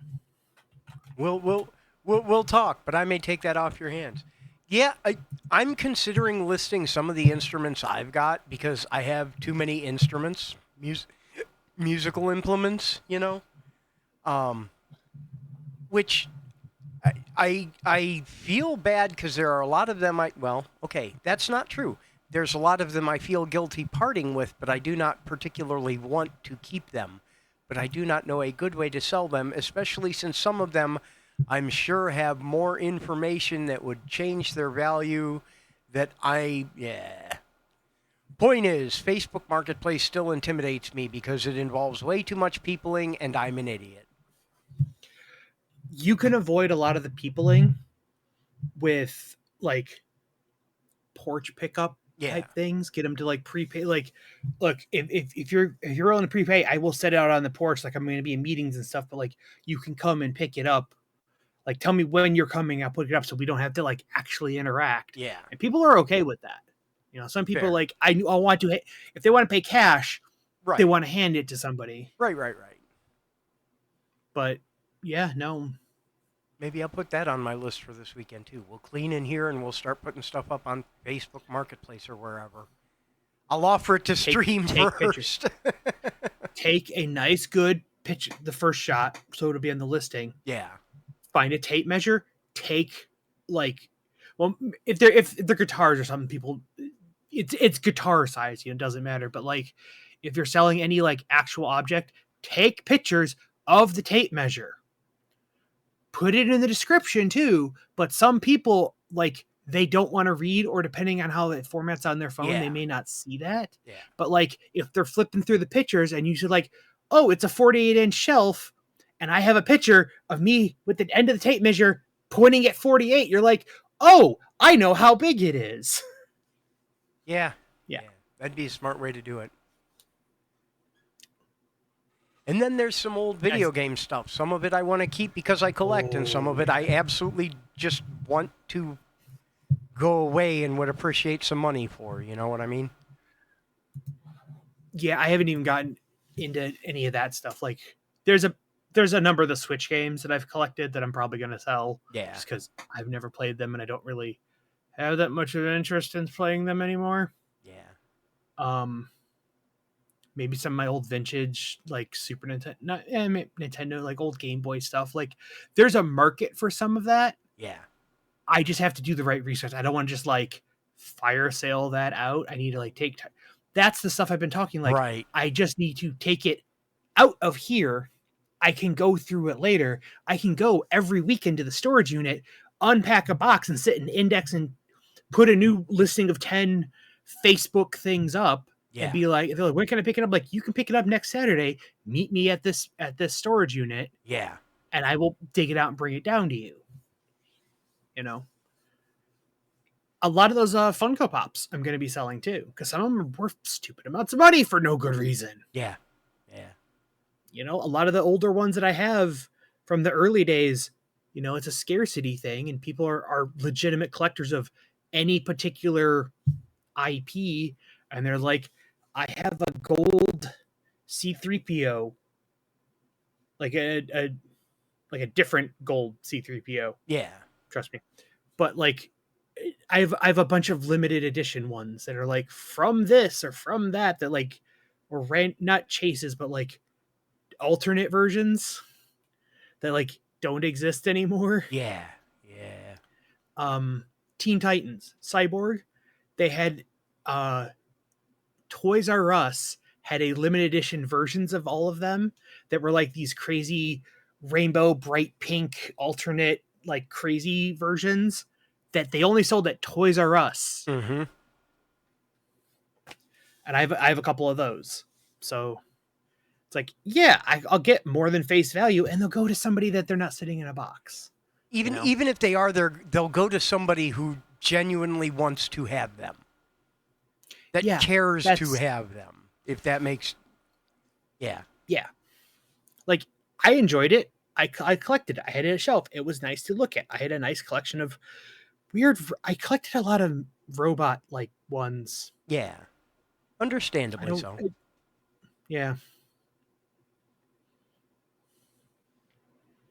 Speaker 1: We'll talk, but I may take that off your hands. Yeah, I'm considering listing some of the instruments I've got because I have too many instruments, musical implements, which I feel bad because there are a lot of them. Okay, that's not true. There's a lot of them I feel guilty parting with, but I do not particularly want to keep them. But I do not know a good way to sell them, especially since some of them I'm sure have more information that would change their value Point is, Facebook Marketplace still intimidates me because it involves way too much peopling and I'm an idiot.
Speaker 2: You can avoid a lot of the peopling with like porch pickup type things. Get them to like prepay. Like, look, if you're willing to prepay, I will set it out on the porch. Like I'm going to be in meetings and stuff, but like you can come and pick it up. Like tell me when you're coming, I'll put it up so we don't have to like actually interact.
Speaker 1: Yeah.
Speaker 2: And people are okay with that. Some people like I want to, if they want to pay cash,
Speaker 1: right,
Speaker 2: they want to hand it to somebody.
Speaker 1: Right.
Speaker 2: But yeah, no.
Speaker 1: Maybe I'll put that on my list for this weekend too. We'll clean in here and we'll start putting stuff up on Facebook Marketplace or wherever. I'll offer it to stream first.
Speaker 2: Take a nice, good picture, the first shot, so it'll be on the listing.
Speaker 1: Yeah.
Speaker 2: Find a tape measure. Take like, well, if they're guitars or something, people, it's guitar size. It doesn't matter. But like, if you're selling any like actual object, take pictures of the tape measure. Put it in the description too, but some people like they don't want to read, or depending on how it formats on their phone,
Speaker 1: Yeah.
Speaker 2: they may not see that.
Speaker 1: Yeah.
Speaker 2: But like if they're flipping through the pictures and you should like, oh, it's a 48-inch shelf, and I have a picture of me with the end of the tape measure pointing at 48, you're like, oh, I know how big it is.
Speaker 1: Yeah.
Speaker 2: Yeah.
Speaker 1: That'd be a smart way to do it. And then there's some old video game stuff. Some of it I want to keep because I collect, and some of it I absolutely just want to go away and would appreciate some money for. You know what I mean?
Speaker 2: Yeah, I haven't even gotten into any of that stuff. Like there's a number of the Switch games that I've collected that I'm probably going to sell.
Speaker 1: Yeah.
Speaker 2: Just because I've never played them and I don't really have that much of an interest in playing them anymore.
Speaker 1: Yeah.
Speaker 2: Maybe some of my old vintage like Super Nintendo, not Nintendo, like old Game Boy stuff. Like there's a market for some of that.
Speaker 1: Yeah.
Speaker 2: I just have to do the right research. I don't want to just like fire sale that out. I need to like take time. That's the stuff I've been talking. Like
Speaker 1: Right.
Speaker 2: I just need to take it out of here. I can go through it later. I can go every weekend to the storage unit, unpack a box and sit and index and put a new listing of 10 Facebook things up.
Speaker 1: Yeah.
Speaker 2: And be like, they're like, when can I pick it up? Like, you can pick it up next Saturday. Meet me at this storage unit,
Speaker 1: Yeah.
Speaker 2: and I will dig it out and bring it down to you. You know, a lot of those Funko Pops I'm going to be selling too, because some of them are worth stupid amounts of money for no good reason.
Speaker 1: Yeah. Yeah.
Speaker 2: You know, a lot of the older ones that I have from the early days, you know, it's a scarcity thing, and people are legitimate collectors of any particular IP, and they're like, I have a gold C3PO, like a different gold C3PO.
Speaker 1: Yeah.
Speaker 2: Trust me. But like I have a bunch of limited edition ones that are like from this or from that like or not chases, but like alternate versions that like don't exist anymore.
Speaker 1: Yeah. Yeah.
Speaker 2: Teen Titans, Cyborg, they had Toys R Us had a limited edition versions of all of them that were like these crazy rainbow, bright pink, alternate, like crazy versions that they only sold at Toys R Us.
Speaker 1: Mm-hmm.
Speaker 2: And I have a couple of those. So it's like, yeah, I'll get more than face value, and they'll go to somebody that they're not sitting in a box.
Speaker 1: Even
Speaker 2: You know?
Speaker 1: even if they are there, they'll go to somebody who genuinely wants to have them. That cares to have them. If that makes, yeah.
Speaker 2: Like I enjoyed it. I collected it. I had it on a shelf. It was nice to look at. I had a nice collection of weird. I collected a lot of robot like ones.
Speaker 1: Yeah. Understandably so.
Speaker 2: Yeah.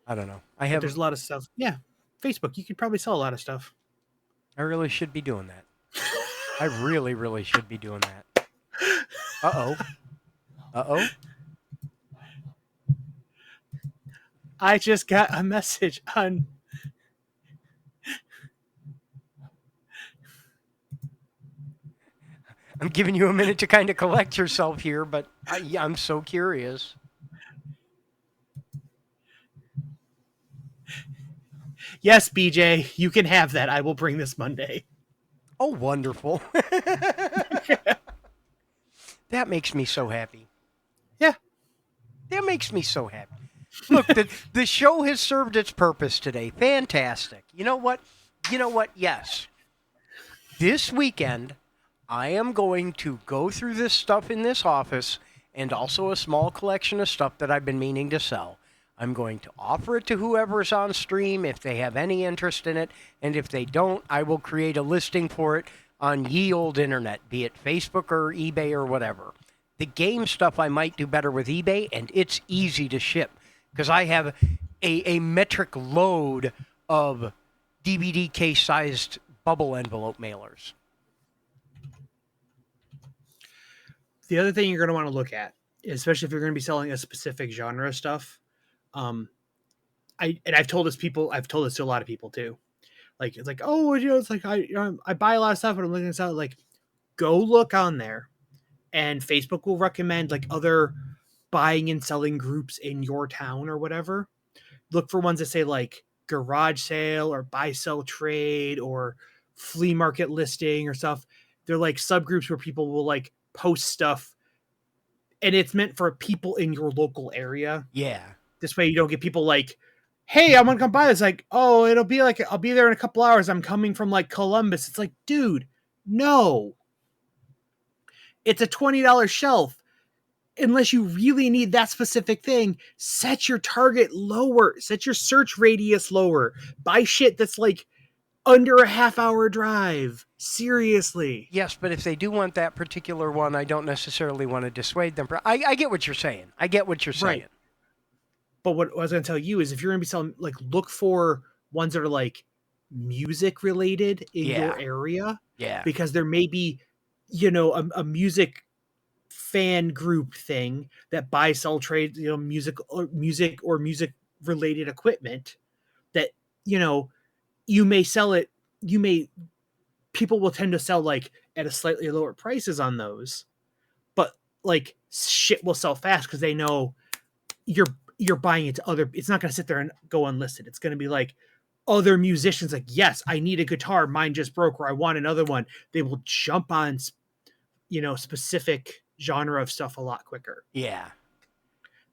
Speaker 1: I don't know.
Speaker 2: There's a lot of stuff. Yeah. Facebook, you could probably sell a lot of stuff.
Speaker 1: I really should be doing that. I really, really should be doing that. Uh-oh. Uh-oh.
Speaker 2: I just got a message on...
Speaker 1: I'm giving you a minute to kind of collect yourself here, but I'm so curious.
Speaker 2: Yes, BJ, you can have that. I will bring this Monday.
Speaker 1: Oh, wonderful. That makes me so happy.
Speaker 2: Yeah.
Speaker 1: That makes me so happy. Look, the show has served its purpose today. Fantastic. You know what? Yes. This weekend, I am going to go through this stuff in this office and also a small collection of stuff that I've been meaning to sell. I'm going to offer it to whoever's on stream if they have any interest in it, and if they don't, I will create a listing for it on ye old internet, be it Facebook or eBay or whatever. The game stuff I might do better with eBay, and it's easy to ship because I have a metric load of DVD case-sized bubble envelope mailers.
Speaker 2: The other thing you're going to want to look at, especially if you're going to be selling a specific genre of stuff, I've told this to a lot of people too. Like it's like, oh, it's like I buy a lot of stuff, and I'm looking at stuff like, go look on there, and Facebook will recommend like other buying and selling groups in your town or whatever. Look for ones that say like garage sale or buy sell trade or flea market listing or stuff. They're like subgroups where people will like post stuff, and it's meant for people in your local area.
Speaker 1: Yeah.
Speaker 2: This way you don't get people like, hey, I'm gonna come by this. Like, oh, it'll be like I'll be there in a couple hours. I'm coming from like Columbus. It's like, dude, no. It's a $20 shelf. Unless you really need that specific thing, set your target lower, set your search radius lower. Buy shit that's like under a half-hour drive. Seriously.
Speaker 1: Yes, but if they do want that particular one, I don't necessarily want to dissuade them. I get what you're saying. I get what you're saying.
Speaker 2: Right. But what I was going to tell you is if you're going to be selling, like, look for ones that are like music related in your area.
Speaker 1: Yeah.
Speaker 2: Because there may be, a music fan group thing that buy, sell, trade, music or music related equipment that, you may sell it. People will tend to sell like at a slightly lower prices on those, but like shit will sell fast because they know you're buying it to other. It's not going to sit there and go unlisted. It's going to be like other musicians like, yes, I need a guitar. Mine just broke, or I want another one. They will jump on, specific genre of stuff a lot quicker.
Speaker 1: Yeah.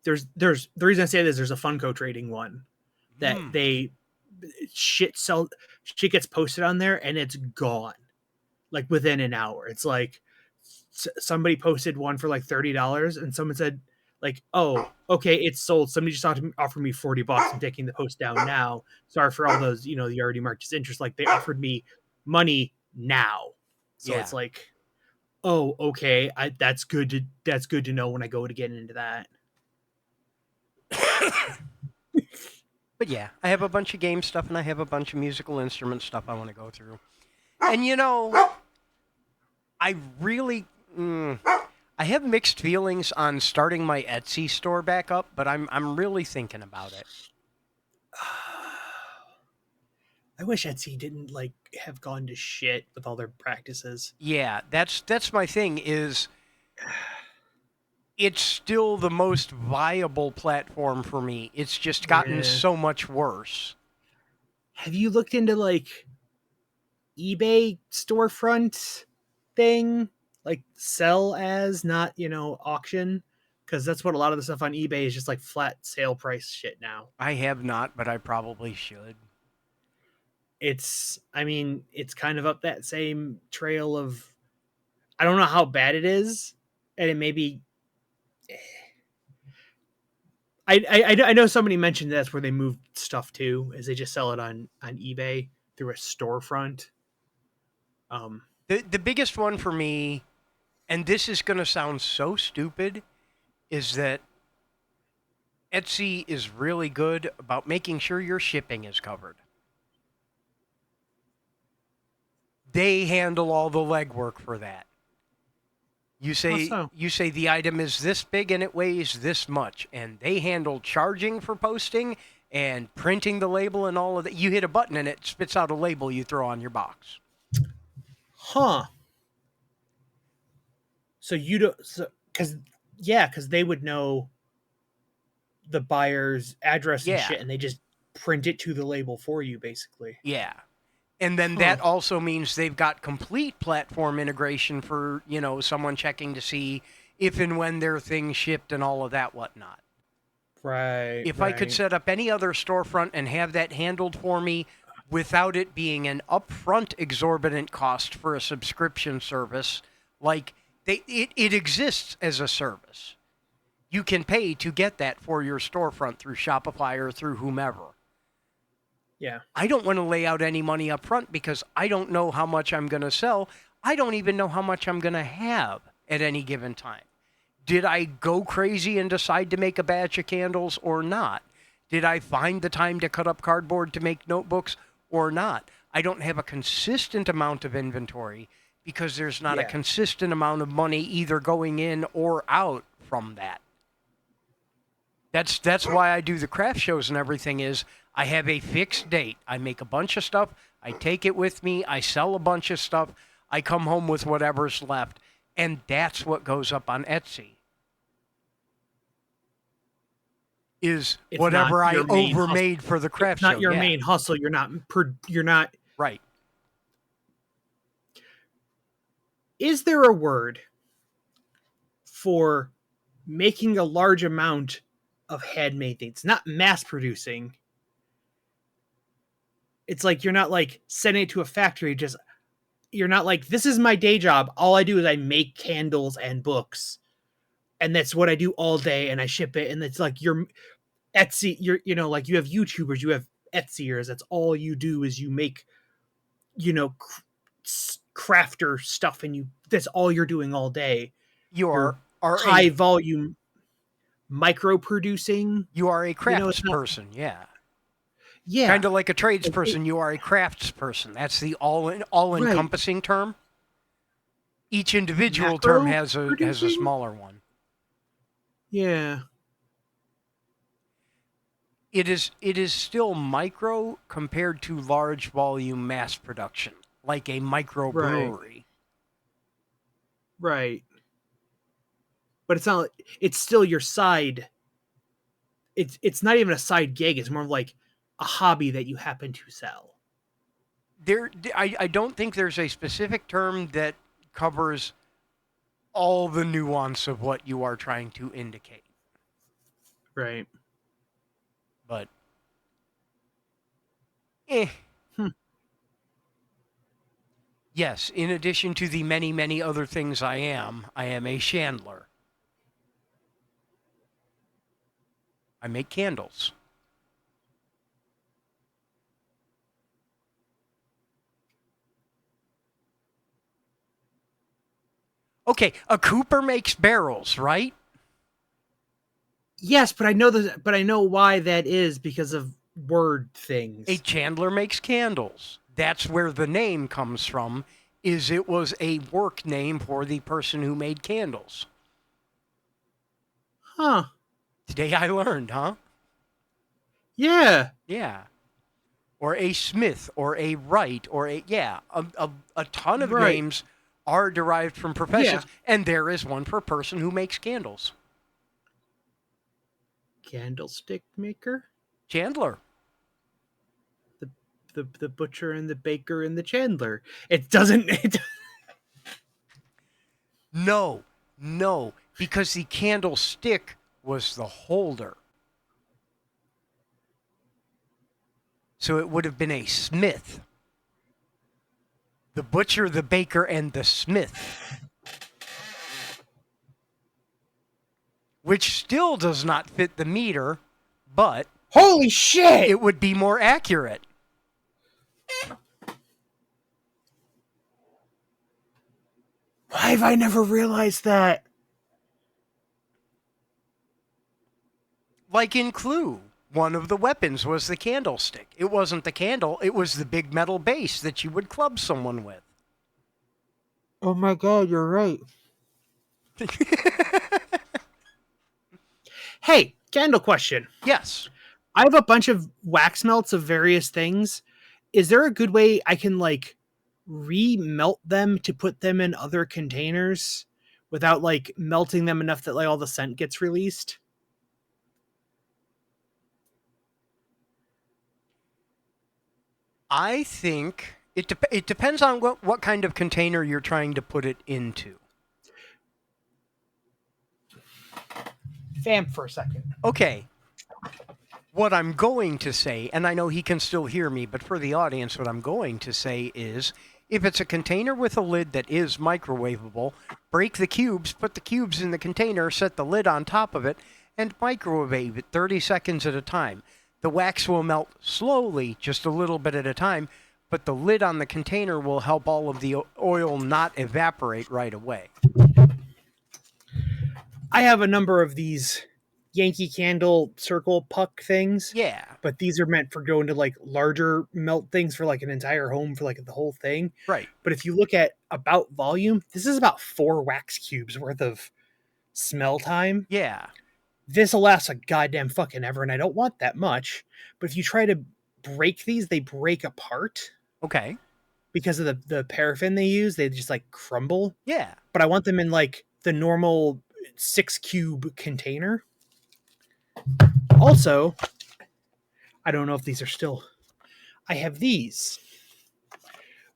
Speaker 2: There's the reason I say this. There's a Funko trading one that shit gets posted on there and it's gone like within an hour. It's like somebody posted one for like $30 and someone said like, oh, okay, it's sold. Somebody just offered me $40. I'm taking the post down now. Sorry for all those, you already marked as interest. Like they offered me money now. So it's like, oh, okay, that's good to know when I go to get into that.
Speaker 1: But yeah, I have a bunch of game stuff and I have a bunch of musical instrument stuff I want to go through. And I really, I have mixed feelings on starting my Etsy store back up, but I'm really thinking about it.
Speaker 2: I wish Etsy didn't like have gone to shit with all their practices.
Speaker 1: Yeah, that's my thing is it's still the most viable platform for me. It's just gotten so much worse.
Speaker 2: Have you looked into like eBay storefront thing? Like sell as, not, auction? Because that's what a lot of the stuff on eBay is, just like flat sale price shit now.
Speaker 1: I have not, but I probably should.
Speaker 2: It's kind of up that same trail of, I don't know how bad it is, and it may be. I know somebody mentioned that's where they moved stuff to, is they just sell it on eBay through a storefront.
Speaker 1: The biggest one for me, and this is going to sound so stupid, is that Etsy is really good about making sure your shipping is covered. They handle all the legwork for that. You say the item is this big and it weighs this much, and they handle charging for posting and printing the label and all of that. You hit a button and it spits out a label you throw on your box.
Speaker 2: Huh. So you don't, because they would know the buyer's address and shit, and they just print it to the label for you, basically.
Speaker 1: Yeah. And then that also means they've got complete platform integration for, someone checking to see if and when their thing shipped and all of that whatnot.
Speaker 2: Right.
Speaker 1: If I could set up any other storefront and have that handled for me without it being an upfront exorbitant cost for a subscription service, like it exists as a service. You can pay to get that for your storefront through Shopify or through whomever.
Speaker 2: Yeah.
Speaker 1: I don't want to lay out any money up front because I don't know how much I'm going to sell. I don't even know how much I'm going to have at any given time. Did I go crazy and decide to make a batch of candles or not? Did I find the time to cut up cardboard to make notebooks or not? I don't have a consistent amount of inventory because there's not a consistent amount of money either going in or out from that. That's why I do the craft shows and everything is I have a fixed date. I make a bunch of stuff. I take it with me. I sell a bunch of stuff. I come home with whatever's left. And that's what goes up on Etsy. Is it's whatever I overmade for the craft show.
Speaker 2: It's not your main hustle. You're not
Speaker 1: right.
Speaker 2: is there a word for making a large amount of handmade things, not mass producing? It's like you're not like sending it to a factory, just you're not like, this is my day job. All I do is I make candles and books. And that's what I do all day, and I ship it. And it's like you're Etsy, like you have YouTubers, you have Etsyers. That's all you do is you make, crafter stuff, and that's all you're doing all day.
Speaker 1: You
Speaker 2: You're
Speaker 1: are
Speaker 2: high volume micro producing.
Speaker 1: you are a crafts
Speaker 2: it's not-
Speaker 1: person, yeah.
Speaker 2: Yeah.
Speaker 1: Kind of like a tradesperson, you are a crafts person. That's the all-encompassing term. Each individual
Speaker 2: Macro
Speaker 1: term has a
Speaker 2: producing?
Speaker 1: smaller one.
Speaker 2: Yeah.
Speaker 1: It is still micro compared to large volume mass production, like a microbrewery.
Speaker 2: Right. But it's not. It's still your side. It's not even a side gig. It's more like a hobby that you happen to sell.
Speaker 1: I don't think there's a specific term that covers all the nuance of what you are trying to indicate.
Speaker 2: Right.
Speaker 1: But yes, in addition to the many, many other things I am a chandler. I make candles. Okay, a cooper makes barrels, right?
Speaker 2: Yes, but I know why that is, because of word things.
Speaker 1: A chandler makes candles. That's where the name comes from, is it was a work name for the person who made candles.
Speaker 2: Huh.
Speaker 1: Today I learned, huh?
Speaker 2: Yeah.
Speaker 1: Yeah. Or a smith, or a wright, or a ton of
Speaker 2: Right.
Speaker 1: names are derived from professions, and there is one for a person who makes candles.
Speaker 2: Candlestick maker?
Speaker 1: Chandler.
Speaker 2: The butcher and the baker and the chandler. It doesn't.
Speaker 1: No, because the candlestick was the holder. So it would have been a smith. The butcher, the baker, and the smith. Which still does not fit the meter, but
Speaker 2: Holy shit!
Speaker 1: it would be more accurate.
Speaker 2: Why have I never realized that?
Speaker 1: Like in Clue, one of the weapons was the candlestick. It wasn't the candle, it was the big metal base that you would club someone with.
Speaker 2: Oh my god, you're right. Hey, candle question.
Speaker 1: Yes.
Speaker 2: I have a bunch of wax melts of various things. Is there a good way I can like remelt them to put them in other containers without like melting them enough that like all the scent gets released?
Speaker 1: I think it depends on what kind of container you're trying to put it into.
Speaker 2: Vamp for a second.
Speaker 1: Okay. What I'm going to say, and I know he can still hear me, but for the audience, what I'm going to say is, if it's a container with a lid that is microwavable, break the cubes, put the cubes in the container, set the lid on top of it, and microwave it 30 seconds at a time. The wax will melt slowly, just a little bit at a time, but the lid on the container will help all of the oil not evaporate right away.
Speaker 2: I have a number of these Yankee Candle circle puck things.
Speaker 1: Yeah.
Speaker 2: But these are meant for going to like larger melt things for like an entire home for like the whole thing.
Speaker 1: Right.
Speaker 2: But if you look at about volume, this is about 4 wax cubes worth of smell time.
Speaker 1: Yeah.
Speaker 2: This will last a goddamn fucking ever, and I don't want that much. But if you try to break these, they break apart.
Speaker 1: Okay.
Speaker 2: Because of the paraffin they use, they just like crumble.
Speaker 1: Yeah.
Speaker 2: But I want them in like the normal 6 cube container. Also, I don't know if these are still. I have these,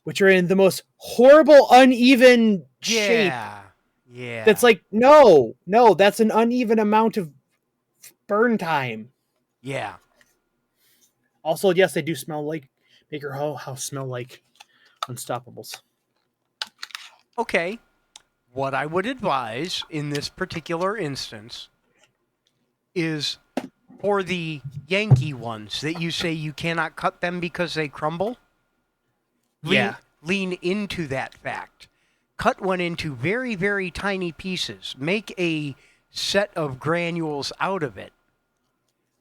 Speaker 2: which are in the most horrible, uneven shape.
Speaker 1: Yeah.
Speaker 2: That's like, no, that's an uneven amount of burn time.
Speaker 1: Yeah.
Speaker 2: Also, yes, they do smell like make your whole house smell like Unstoppables.
Speaker 1: Okay. What I would advise in this particular instance is for the Yankee ones that you say you cannot cut them because they crumble.
Speaker 2: Yeah.
Speaker 1: Lean into that fact. Cut one into very, very tiny pieces. Make a set of granules out of it.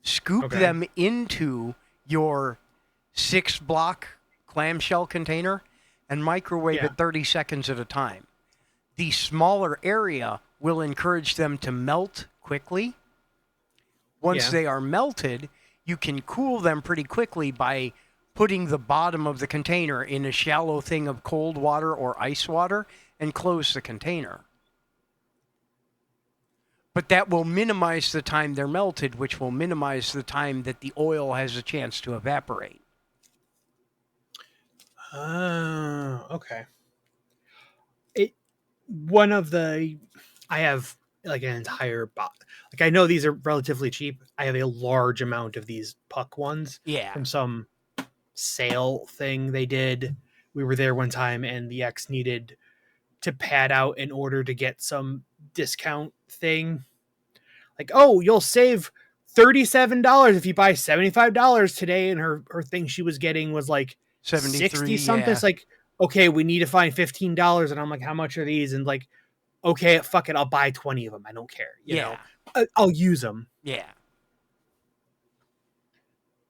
Speaker 1: Scoop
Speaker 2: Okay.
Speaker 1: them into your 6-block clamshell container and microwave
Speaker 2: Yeah.
Speaker 1: it 30 seconds at a time. The smaller area will encourage them to melt quickly. Once
Speaker 2: Yeah.
Speaker 1: they are melted, you can cool them pretty quickly by putting the bottom of the container in a shallow thing of cold water or ice water and close the container. But that will minimize the time they're melted, which will minimize the time that the oil has a chance to evaporate.
Speaker 2: Okay. I have like an entire box. Like I know these are relatively cheap. I have a large amount of these puck ones
Speaker 1: Yeah.
Speaker 2: from some sale thing they did. We were there one time and the ex needed to pad out in order to get some discount thing. Like, oh, you'll save $37 if you buy $75 today. And her thing she was getting was like
Speaker 1: 73,
Speaker 2: 60 something.
Speaker 1: yeah.
Speaker 2: It's like, okay, we need to find $15. And I'm like, how much are these? And like, okay, fuck it, I'll buy 20 of them. I don't care. You know, I'll use them.
Speaker 1: Yeah.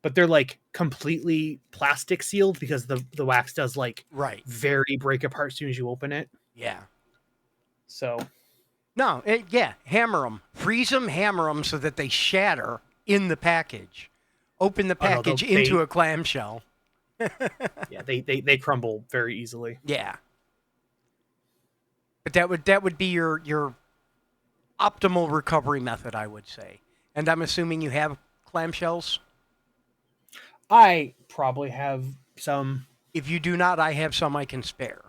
Speaker 2: But they're like completely plastic sealed because the wax does like
Speaker 1: Right.
Speaker 2: very break apart as soon as you open it.
Speaker 1: Yeah.
Speaker 2: So
Speaker 1: No, hammer them. Freeze them, hammer them so that they shatter in the package. Open the package into a clamshell.
Speaker 2: Yeah, they crumble very easily.
Speaker 1: Yeah. But that would be your optimal recovery method, I would say. And I'm assuming you have clamshells?
Speaker 2: I probably have some.
Speaker 1: If you do not, I have some I can spare.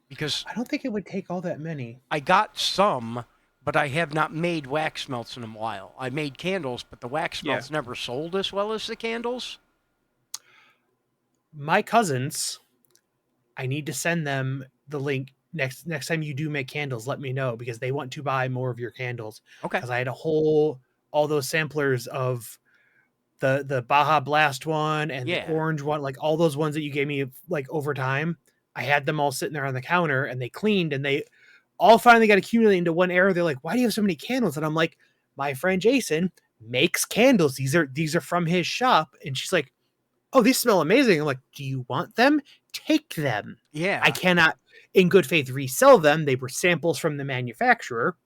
Speaker 1: Because
Speaker 2: I don't think it would take all that many.
Speaker 1: I got some, but I have not made wax melts in a while. I made candles, but the wax melts never sold as well as the candles.
Speaker 2: My cousins, I need to send them the link next time you do make candles. Let me know because they want to buy more of your candles.
Speaker 1: Okay.
Speaker 2: Because I had all those samplers of the Baja Blast one and the orange one, like all those ones that you gave me like over time. I had them all sitting there on the counter and they cleaned and they all finally got accumulated into one area. They're like, why do you have so many candles? And I'm like, my friend Jason makes candles. These are from his shop. And she's like, oh, these smell amazing. I'm like, do you want them? Take them.
Speaker 1: Yeah.
Speaker 2: I cannot in good faith resell them. They were samples from the manufacturer.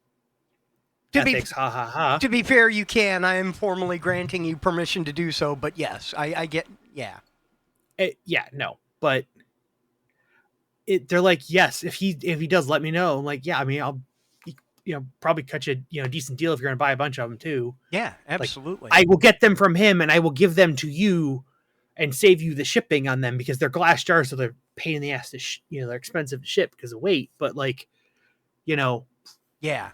Speaker 2: To
Speaker 1: be fair, you can. I am formally granting you permission to do so, but yes, I get,
Speaker 2: but they're like, yes, if he does, let me know. I'm like, yeah, I mean, I'll, probably cut you, a decent deal if you're going to buy a bunch of them too.
Speaker 1: Yeah, absolutely.
Speaker 2: Like, I will get them from him and I will give them to you and save you the shipping on them because they're glass jars, so they're pain in the ass to, they're expensive to ship because of weight, but like,
Speaker 1: Yeah.
Speaker 2: Yeah.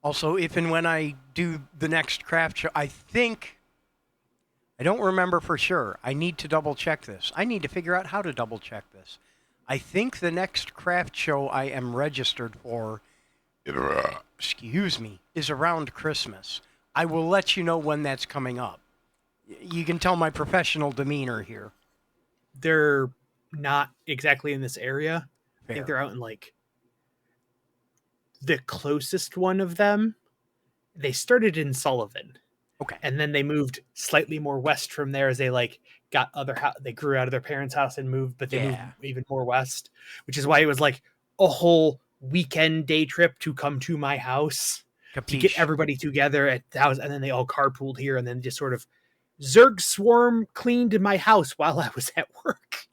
Speaker 1: Also, if and when I do the next craft show, I don't remember for sure. I need to double check this. I need to figure out how to double check this. I think the next craft show I am registered for, is around Christmas. I will let you know when that's coming up. You can tell my professional demeanor here.
Speaker 2: They're not exactly in this area.
Speaker 1: Fair.
Speaker 2: I think they're out in like the closest one of them. They started in Sullivan.
Speaker 1: Okay.
Speaker 2: And then they moved slightly more west from there as they like got they grew out of their parents' house and moved, but they moved even more west, which is why it was like a whole weekend day trip to come to my house.
Speaker 1: Capiche.
Speaker 2: To get everybody together at the house. And then they all carpooled here and then just sort of Zerg swarm cleaned my house while I was at work.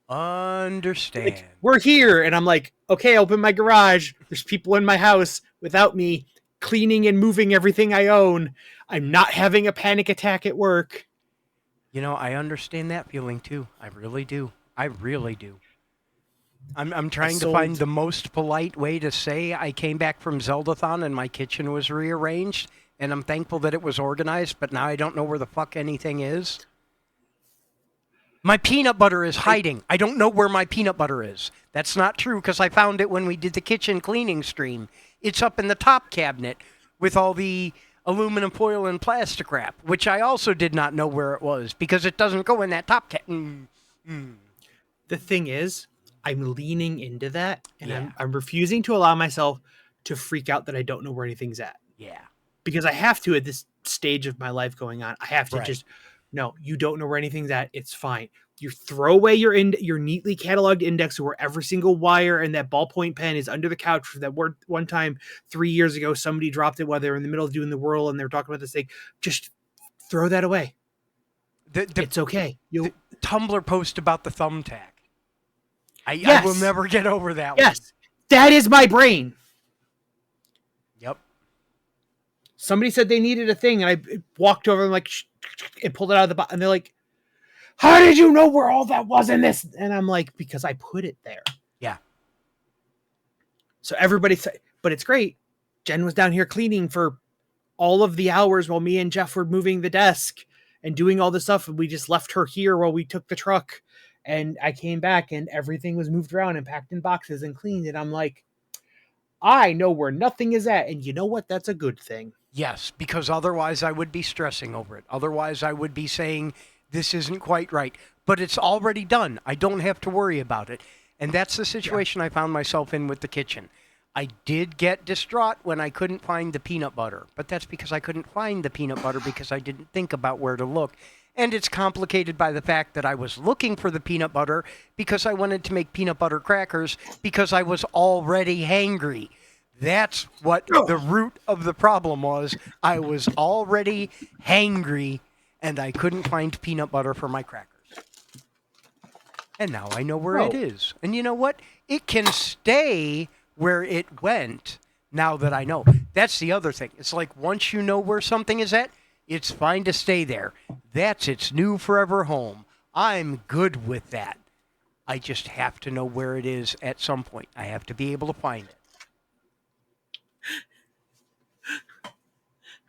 Speaker 1: Understand.
Speaker 2: Like, we're here. And I'm like, okay, open my garage. There's people in my house without me cleaning and moving everything I own. I'm not having a panic attack at work.
Speaker 1: I understand that feeling too. I really do. I'm trying to
Speaker 2: sold-
Speaker 1: find the most polite way to say I came back from Zeldathon and my kitchen was rearranged, and I'm thankful that it was organized, but now I don't know where the fuck anything is. My peanut butter is hiding. I don't know where my peanut butter is. That's not true because I found it when we did the kitchen cleaning stream. It's up in the top cabinet with all the aluminum foil and plastic wrap, which I also did not know where it was because it doesn't go in that top cabinet.
Speaker 2: The thing is, I'm leaning into that, and
Speaker 1: Yeah.
Speaker 2: I'm refusing to allow myself to freak out that I don't know where anything's at,
Speaker 1: Yeah.
Speaker 2: because I have to at this stage of my life going on. I have to
Speaker 1: Right.
Speaker 2: just no, you don't know where anything's at. It's fine. You throw away your neatly cataloged index where every single wire and that ballpoint pen is under the couch for that word one time 3 years ago somebody dropped it while they were in the middle of doing the whirl and they were talking about this thing. Just throw that away.
Speaker 1: The
Speaker 2: It's okay.
Speaker 1: the Tumblr post about the thumbtack. I
Speaker 2: Yes.
Speaker 1: will never get over that one.
Speaker 2: Yes, that is my brain.
Speaker 1: Yep.
Speaker 2: Somebody said they needed a thing, and I walked over and like and pulled it out of the box, and they're like, "How did you know where all that was in this?" And I'm like, "Because I put it there."
Speaker 1: Yeah.
Speaker 2: So everybody said, but it's great. Jen was down here cleaning for all of the hours while me and Jeff were moving the desk and doing all this stuff. And we just left her here while we took the truck. And I came back and everything was moved around and packed in boxes and cleaned. And I'm like, I know where nothing is at. And you know what? That's a good thing.
Speaker 1: Yes, because otherwise I would be stressing over it. Otherwise I would be saying this isn't quite right. But it's already done. I don't have to worry about it. And that's the situation I found myself in with the kitchen. I did get distraught when I couldn't find the peanut butter, but that's because I couldn't find the peanut butter because I didn't think about where to look. And it's complicated by the fact that I was looking for the peanut butter because I wanted to make peanut butter crackers because I was already hangry. That's what the root of the problem was. I was already hangry and I couldn't find peanut butter for my crackers. And now I know where it is. And you know what? It can stay where it went now that I know. That's the other thing. It's like once you know where something is at, it's fine to stay there. That's its new forever home. I'm good with that. I just have to know where it is at some point. I have to be able to find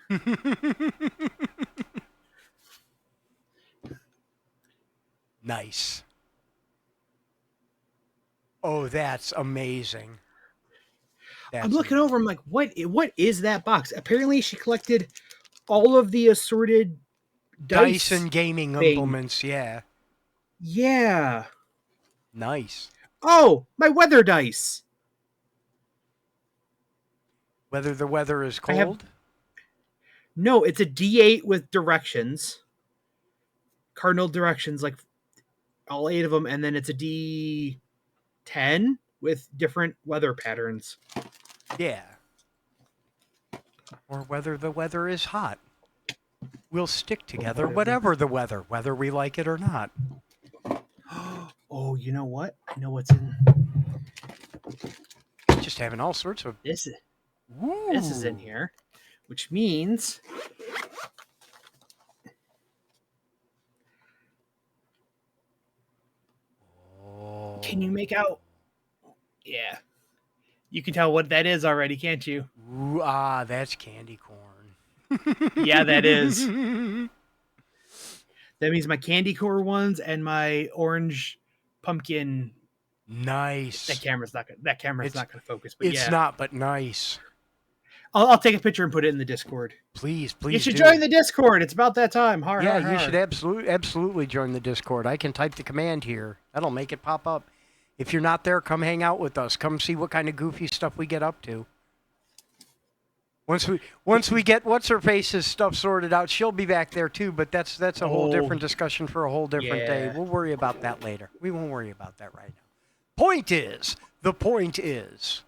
Speaker 1: it. Nice. Oh, that's amazing.
Speaker 2: I'm looking over. I'm like, what is that box? Apparently, she collected all of the assorted dice
Speaker 1: and gaming
Speaker 2: thing.
Speaker 1: implements, yeah.
Speaker 2: Yeah.
Speaker 1: Nice.
Speaker 2: Oh, my weather dice.
Speaker 1: Whether the weather is cold?
Speaker 2: No, it's a D8 with directions. Cardinal directions, like all 8 of them. And then it's a D10 with different weather patterns.
Speaker 1: Yeah. Or whether the weather is hot. We'll stick together whatever the weather, whether we like it or not.
Speaker 2: Oh, you know what? I know what's in
Speaker 1: Just having all sorts of...
Speaker 2: this.
Speaker 1: Ooh.
Speaker 2: This is in here, which means can you make out? Yeah, you can tell what that is already, can't you?
Speaker 1: Ooh, that's candy corn.
Speaker 2: Yeah, that is. That means my candy corn ones and my orange pumpkin.
Speaker 1: Nice.
Speaker 2: That camera's not gonna focus, but
Speaker 1: it's not, but nice.
Speaker 2: I'll take a picture and put it in the Discord.
Speaker 1: Please.
Speaker 2: You should join the Discord. It's about that time.
Speaker 1: You should absolutely join the Discord. I can type the command here. That'll make it pop up. If you're not there, come hang out with us. Come see what kind of goofy stuff we get up to. Once we get what's her face's stuff sorted out, she'll be back there too. But that's a whole different discussion for a whole different day. We'll worry about that later. We won't worry about that right now. The point is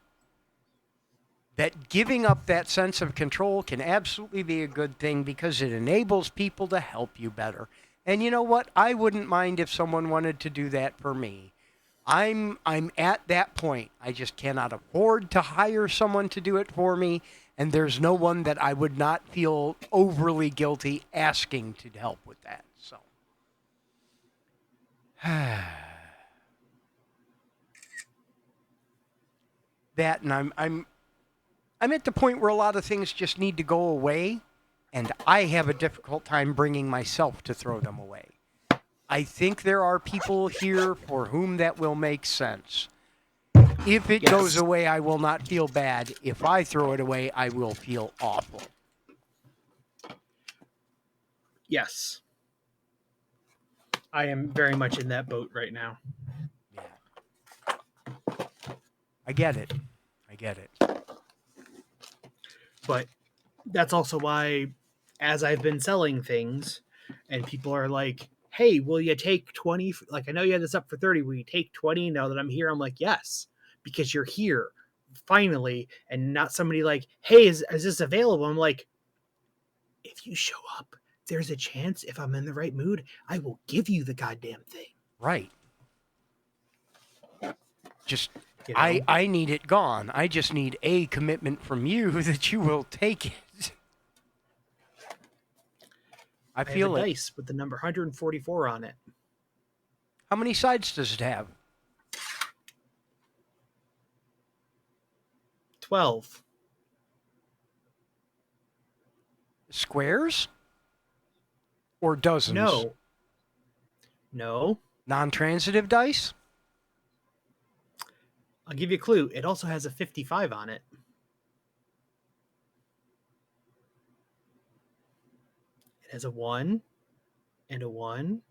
Speaker 1: that giving up that sense of control can absolutely be a good thing because it enables people to help you better. And you know what? I wouldn't mind if someone wanted to do that for me. I'm at that point. I just cannot afford to hire someone to do it for me, and there's no one that I would not feel overly guilty asking to help with that. So that, and I'm at the point where a lot of things just need to go away, and I have a difficult time bringing myself to throw them away. I think there are people here for whom that will make sense. If it goes
Speaker 2: Yes.
Speaker 1: away, I will not feel bad. If I throw it away, I will feel awful.
Speaker 2: Yes. I am very much in that boat right now.
Speaker 1: Yeah. I get it. I get it.
Speaker 2: But that's also why, as I've been selling things, and people are like, "Hey, will you take 20? Like, I know you had this up for 30. Will you take 20 now that I'm here?" I'm like, "Yes, because you're here finally," and not somebody like, "Hey, is this available?" I'm like, if you show up, there's a chance if I'm in the right mood, I will give you the goddamn thing.
Speaker 1: Right. Just
Speaker 2: You know?
Speaker 1: I need it gone. I just need a commitment from you that you will take it. I
Speaker 2: I have
Speaker 1: feel
Speaker 2: a
Speaker 1: it.
Speaker 2: dice with the number 144 on it.
Speaker 1: How many sides does it have?
Speaker 2: 12.
Speaker 1: Squares? Or dozens?
Speaker 2: No. No.
Speaker 1: Non-transitive dice?
Speaker 2: I'll give you a clue. It also has a 55 on it. It has a 1 and a 1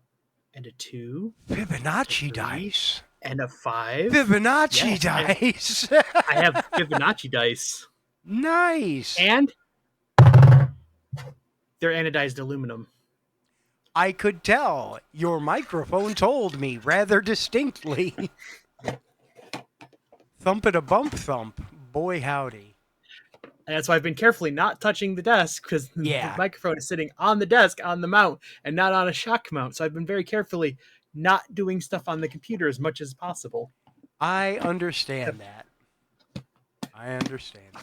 Speaker 2: and a 2
Speaker 1: Fibonacci
Speaker 2: Three.
Speaker 1: dice.
Speaker 2: and a 5.
Speaker 1: Fibonacci
Speaker 2: Yes,
Speaker 1: dice.
Speaker 2: I have Fibonacci dice.
Speaker 1: Nice.
Speaker 2: And they're anodized aluminum.
Speaker 1: I could tell. Your microphone told me rather distinctly. Thump it a bump thump. Boy howdy.
Speaker 2: And that's why I've been carefully not touching the desk, because
Speaker 1: Yeah.
Speaker 2: the microphone is sitting on the desk on the mount and not on a shock mount. So I've been very carefully not doing stuff on the computer as much as possible.
Speaker 1: I understand that. I understand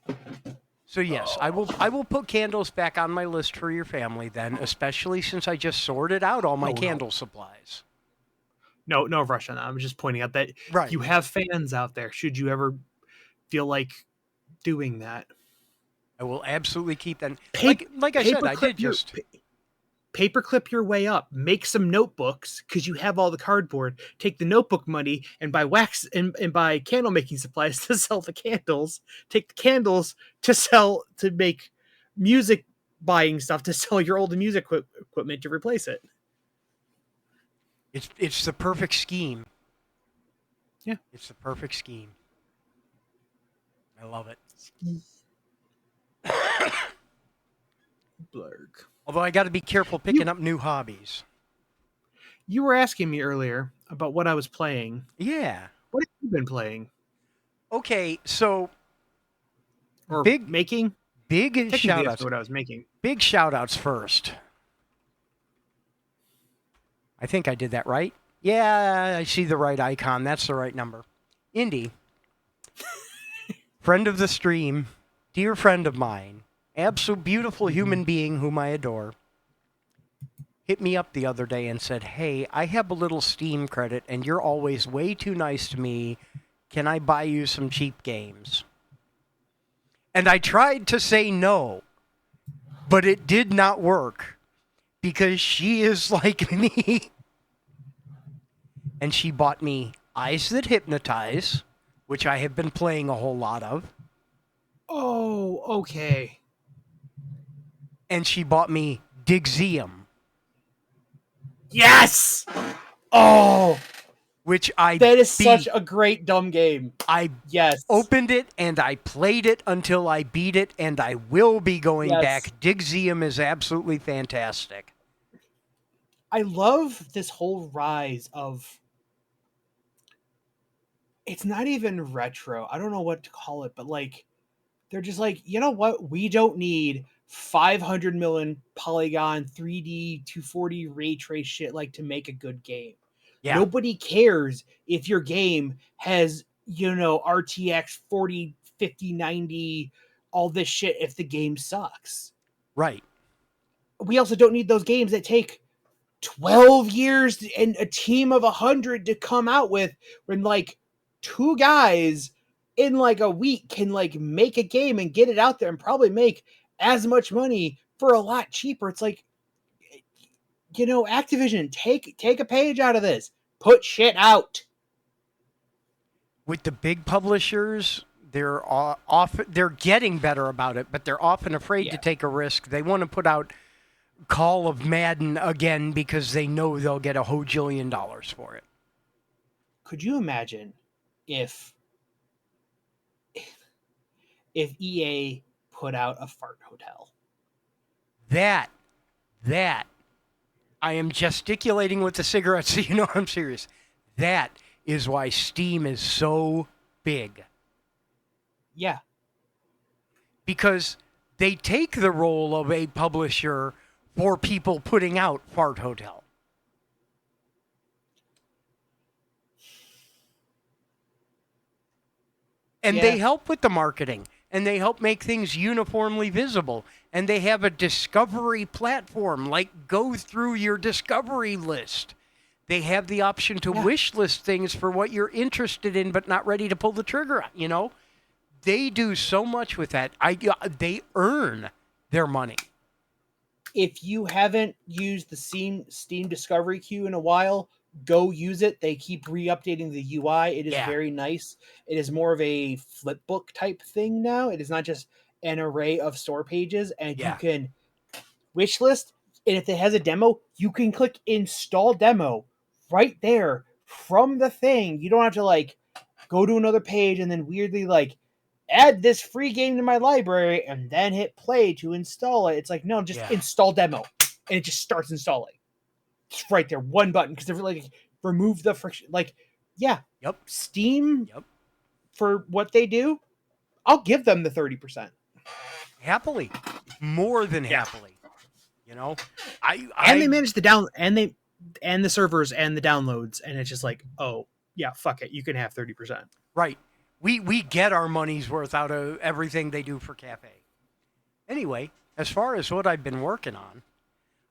Speaker 1: that. So yes, I will put candles back on my list for your family then, especially since I just sorted out all my
Speaker 2: Oh, no.
Speaker 1: candle supplies.
Speaker 2: No rush on that. I'm just pointing out that
Speaker 1: Right.
Speaker 2: you have fans out there. Should you ever feel like doing that?
Speaker 1: I will absolutely keep them.
Speaker 2: Pa-
Speaker 1: Like I said, I
Speaker 2: paperclip
Speaker 1: did
Speaker 2: your-
Speaker 1: just.
Speaker 2: Paperclip your way up. Make some notebooks because you have all the cardboard. Take the notebook money and buy wax and buy candle making supplies to sell the candles. Take the candles to make music buying stuff to sell your old music equipment to replace it.
Speaker 1: It's the perfect scheme.
Speaker 2: Yeah.
Speaker 1: It's the perfect scheme. I love it.
Speaker 2: Blurg.
Speaker 1: Although I got to be careful picking up new hobbies.
Speaker 2: You were asking me earlier about what I was playing.
Speaker 1: Yeah.
Speaker 2: What have you been playing?
Speaker 1: Okay, so
Speaker 2: Or
Speaker 1: big
Speaker 2: making?
Speaker 1: big shout
Speaker 2: Technically,
Speaker 1: outs.
Speaker 2: that's what I was making.
Speaker 1: Big shout outs first. I think I did that right. Yeah, I see the right icon. That's the right number. Indy. Friend of the stream, dear friend of mine, absolute beautiful human being whom I adore, hit me up the other day and said, "Hey, I have a little Steam credit and you're always way too nice to me. Can I buy you some cheap games?" And I tried to say no, but it did not work because she is like me. And she bought me Eyes That Hypnotize, which I have been playing a whole lot of.
Speaker 2: Oh, okay.
Speaker 1: And she bought me Digzeum,
Speaker 2: Yes! Oh,
Speaker 1: which I
Speaker 2: that is
Speaker 1: beat.
Speaker 2: such a great dumb game.
Speaker 1: I
Speaker 2: Yes.
Speaker 1: opened it and I played it until I beat it, and I will be going
Speaker 2: Yes.
Speaker 1: back. Digzeum is absolutely fantastic.
Speaker 2: I love this whole rise of. It's not even retro. I don't know what to call it, but like, they're just like, you know what? We don't need 500 million polygon 3D 240 ray trace shit like to make a good game.
Speaker 1: Yeah,
Speaker 2: Nobody cares if your game has, RTX 40, 50, 90, all this shit if the game sucks.
Speaker 1: right.
Speaker 2: We also don't need those games that take 12 years and a team of 100 to come out with when like two guys in like a week can like make a game and get it out there and probably make as much money for a lot cheaper. It's like, Activision, take a page out of this. Put shit out.
Speaker 1: With the big publishers, they're getting better about it, but they're often afraid to take a risk. They want to put out Call of Madden again because they know they'll get $1 jillion for it.
Speaker 2: Could you imagine if EA put out a fart hotel?
Speaker 1: That, I am gesticulating with the cigarette so you know I'm serious. That is why Steam is so big.
Speaker 2: Yeah.
Speaker 1: Because they take the role of a publisher for people putting out Fart Hotel. And they help with the marketing, and they help make things uniformly visible. And they have a discovery platform, like go through your discovery list. They have the option to wish list things for what you're interested in but not ready to pull the trigger on, They do so much with that. They earn their money.
Speaker 2: If you haven't used the Steam Discovery Queue in a while, go use it. They keep re-updating the UI. It is very nice. It is more of a flipbook type thing now. It is not just an array of store pages, and you can wish list. And if it has a demo, you can click install demo right there from the thing. You don't have to like go to another page and then weirdly like add this free game to my library and then hit play to install it. It's like, no, just install demo. And it just starts installing. It's right there, one button, because they're like, remove the friction. Like, Steam, for what they do, I'll give them the 30%.
Speaker 1: Happily. More than happily.
Speaker 2: And they manage the and the servers and the downloads, and it's just like, oh, yeah, fuck it. You can have 30%.
Speaker 1: Right. We get our money's worth out of everything they do for Cafe. Anyway, as far as what I've been working on,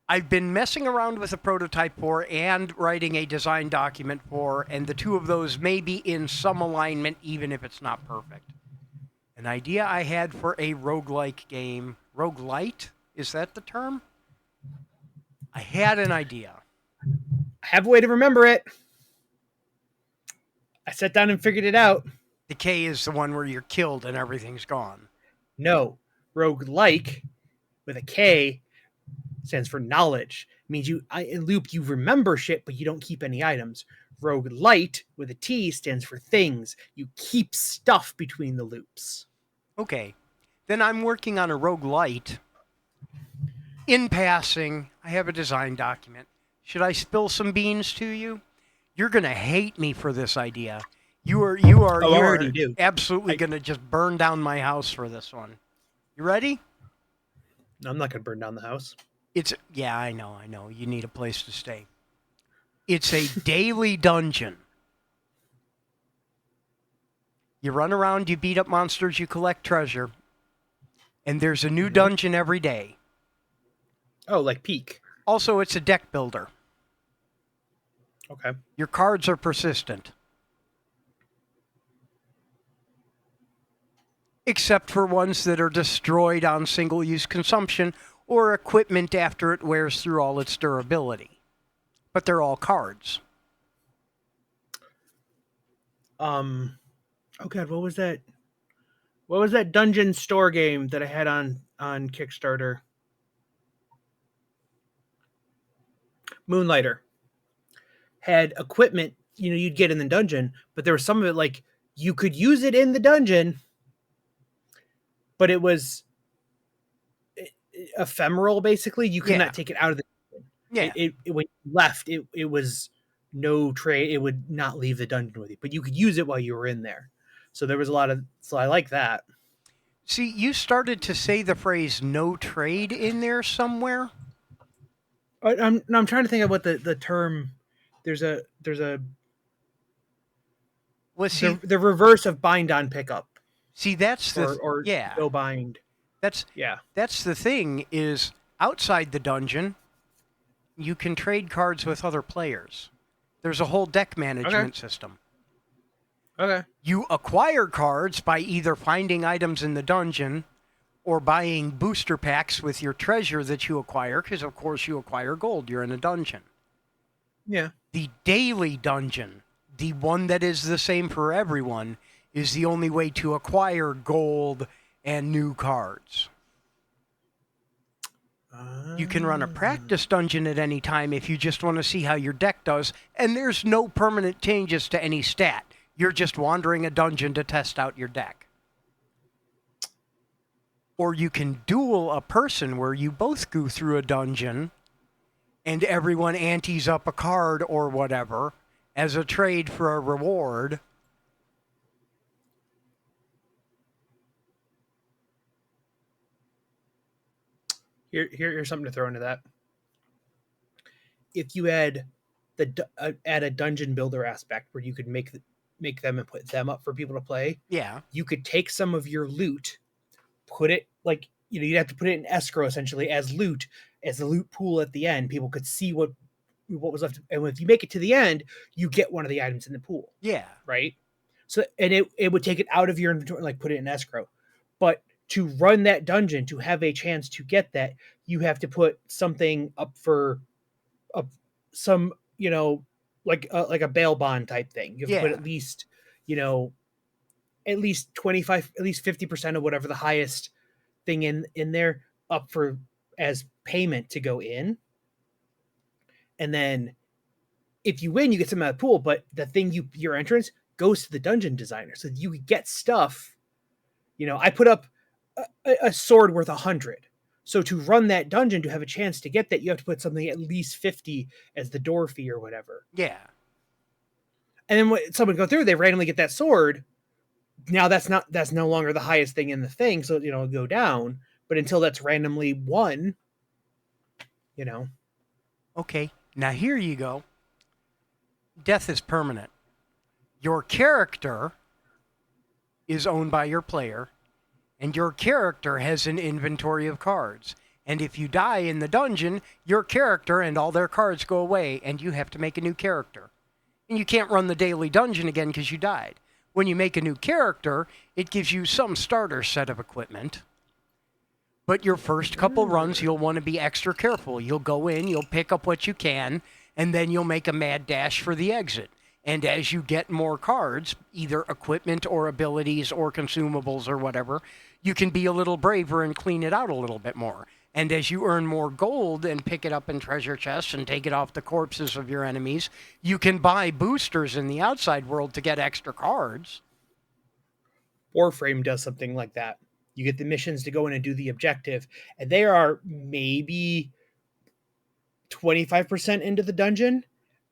Speaker 1: I've been messing around with a prototype for and writing a design document for, and the two of those may be in some alignment even if it's not perfect. An idea I had for a roguelike game. Roguelite? Is that the term? I had an idea.
Speaker 2: I have a way to remember it. I sat down and figured it out.
Speaker 1: Decay is the one where you're killed and everything's gone.
Speaker 2: No. Roguelike with a K stands for knowledge. It means in loop you remember shit, but you don't keep any items. Roguelite with a T stands for things. You keep stuff between the loops.
Speaker 1: Okay. Then I'm working on a roguelite. In passing, I have a design document. Should I spill some beans to you? You're going to hate me for this idea. You are absolutely going to just burn down my house for this one. You ready?
Speaker 2: No, I'm not going to burn down the house.
Speaker 1: I know. You need a place to stay. It's a daily dungeon. You run around, you beat up monsters, you collect treasure. And there's a new dungeon every day.
Speaker 2: Oh, like Peak.
Speaker 1: Also, it's a deck builder.
Speaker 2: Okay.
Speaker 1: Your cards are persistent. Except for ones that are destroyed on single-use consumption or equipment after it wears through all its durability. But they're all cards.
Speaker 2: Oh god, what was that? What was that dungeon store game that I had on Kickstarter? Moonlighter. Had equipment, you'd get in the dungeon, but there was some of it like you could use it in the dungeon, but it was ephemeral, basically. You could not take it out of the dungeon.
Speaker 1: Yeah.
Speaker 2: It when you left, it was no trade. It would not leave the dungeon with you, but you could use it while you were in there. So there was so I like that.
Speaker 1: See, you started to say the phrase "no trade" in there somewhere.
Speaker 2: I'm trying to think of what the term. There's a the reverse of bind on pickup.
Speaker 1: See, that's
Speaker 2: no bind.
Speaker 1: That's the thing is outside the dungeon. you can trade cards with other players. There's a whole deck management system.
Speaker 2: Okay.
Speaker 1: You acquire cards by either finding items in the dungeon or buying booster packs with your treasure that you acquire, because of course you acquire gold. You're in a dungeon.
Speaker 2: Yeah.
Speaker 1: The daily dungeon, the one that is the same for everyone, is the only way to acquire gold and new cards. You can run a practice dungeon at any time if you just want to see how your deck does, and there's no permanent changes to any stat. You're just wandering a dungeon to test out your deck. Or you can duel a person where you both go through a dungeon and everyone antes up a card or whatever as a trade for a reward.
Speaker 2: Here's something to throw into that. If you had add a dungeon builder aspect where you could make them and put them up for people to play,
Speaker 1: Yeah.
Speaker 2: you could take some of your loot, put it like you'd have to put it in escrow essentially as loot, as the loot pool at the end. People could see what was left, and if you make it to the end, you get one of the items in the pool.
Speaker 1: Yeah.
Speaker 2: Right. So and it would take it out of your inventory, like put it in escrow. But to run that dungeon, to have a chance to get that, you have to put something up for some, like a bail bond type thing. You have to put at least, at least 25, at least 50% of whatever the highest thing in there up for as payment to go in. And then if you win, you get some out of the pool, but the thing your entrance goes to the dungeon designer. So you get stuff. I put up a sword worth 100. So to run that dungeon, to have a chance to get that, you have to put something at least 50 as the door fee or whatever.
Speaker 1: Yeah.
Speaker 2: And then when someone go through, they randomly get that sword. Now that's no longer the highest thing in the thing, so it'll go down. But until that's randomly won,
Speaker 1: Okay. Now here you go. Death is permanent. Your character is owned by your player, and your character has an inventory of cards. And if you die in the dungeon, your character and all their cards go away, and you have to make a new character. And you can't run the daily dungeon again because you died. When you make a new character, it gives you some starter set of equipment. But your first couple runs, you'll want to be extra careful. You'll go in, you'll pick up what you can, and then you'll make a mad dash for the exit. And as you get more cards, either equipment or abilities or consumables or whatever, you can be a little braver and clean it out a little bit more. And as you earn more gold and pick it up in treasure chests and take it off the corpses of your enemies, you can buy boosters in the outside world to get extra cards.
Speaker 2: Warframe does something like that. You get the missions to go in and do the objective, and they are maybe 25% into the dungeon.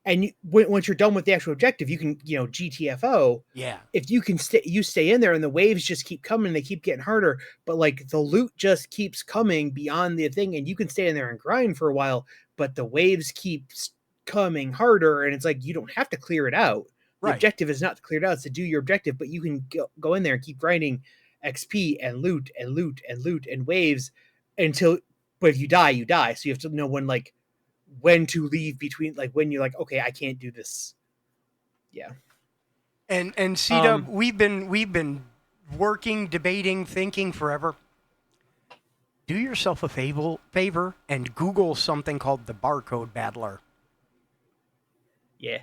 Speaker 2: And once you're done with the actual objective, you can, GTFO.
Speaker 1: Yeah.
Speaker 2: If you can stay in there, and the waves just keep coming, they keep getting harder. But like the loot just keeps coming beyond the thing, and you can stay in there and grind for a while. But the waves keep coming harder, and it's like you don't have to clear it out. The objective is not to clear it out; it's to do your objective. But you can go in there and keep grinding XP and loot and loot and loot and waves until. But if you die, you die. So you have to know when to leave between, like when you're like, okay, I can't do this. Yeah.
Speaker 1: And C-Dub, we've been working, debating, thinking forever. Do yourself a favor and Google something called the barcode battler.
Speaker 2: Yeah.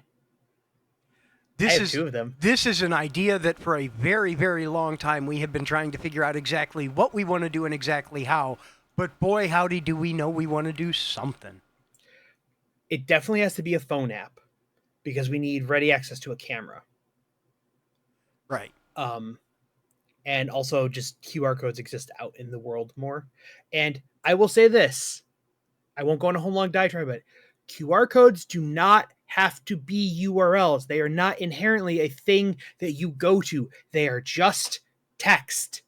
Speaker 1: I have
Speaker 2: 2 of them.
Speaker 1: This is an idea that for a very, very long time we have been trying to figure out exactly what we want to do and exactly how. But boy, howdy, do we know we want to do something.
Speaker 2: It definitely has to be a phone app because we need ready access to a camera.
Speaker 1: Right.
Speaker 2: And also just QR codes exist out in the world more. And I will say this, I won't go on a whole long diatribe, but QR codes do not have to be URLs. They are not inherently a thing that you go to. They are just text.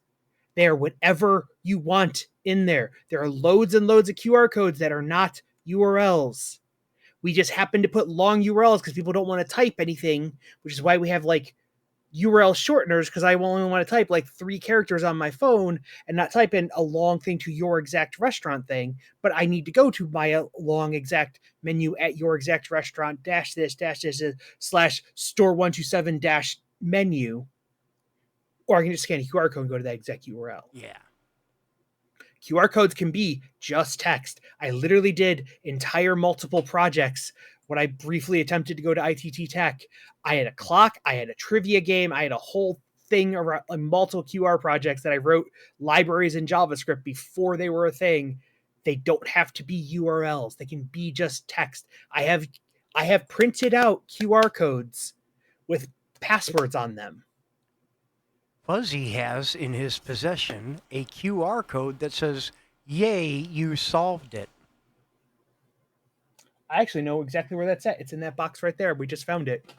Speaker 2: They are whatever you want in there. There are loads and loads of QR codes that are not URLs. We just happen to put long URLs because people don't want to type anything, which is why we have like URL shorteners because I only want to type like 3 characters on my phone and not type in a long thing to your exact restaurant thing, but I need to go to my long exact menu at your exact restaurant --this slash store 127 dash menu, or I can just scan a QR code and go to that exact URL.
Speaker 1: Yeah.
Speaker 2: QR codes can be just text. I literally did entire multiple projects when I briefly attempted to go to ITT Tech. I had a clock, I had a trivia game, I had a whole thing around multiple QR projects that I wrote libraries in JavaScript before they were a thing. They don't have to be URLs. They can be just text. I have printed out QR codes with passwords on them.
Speaker 1: Fuzzy has in his possession a QR code that says, "Yay, you solved it."
Speaker 2: I actually know exactly where that's at. It's in that box right there. We just found it.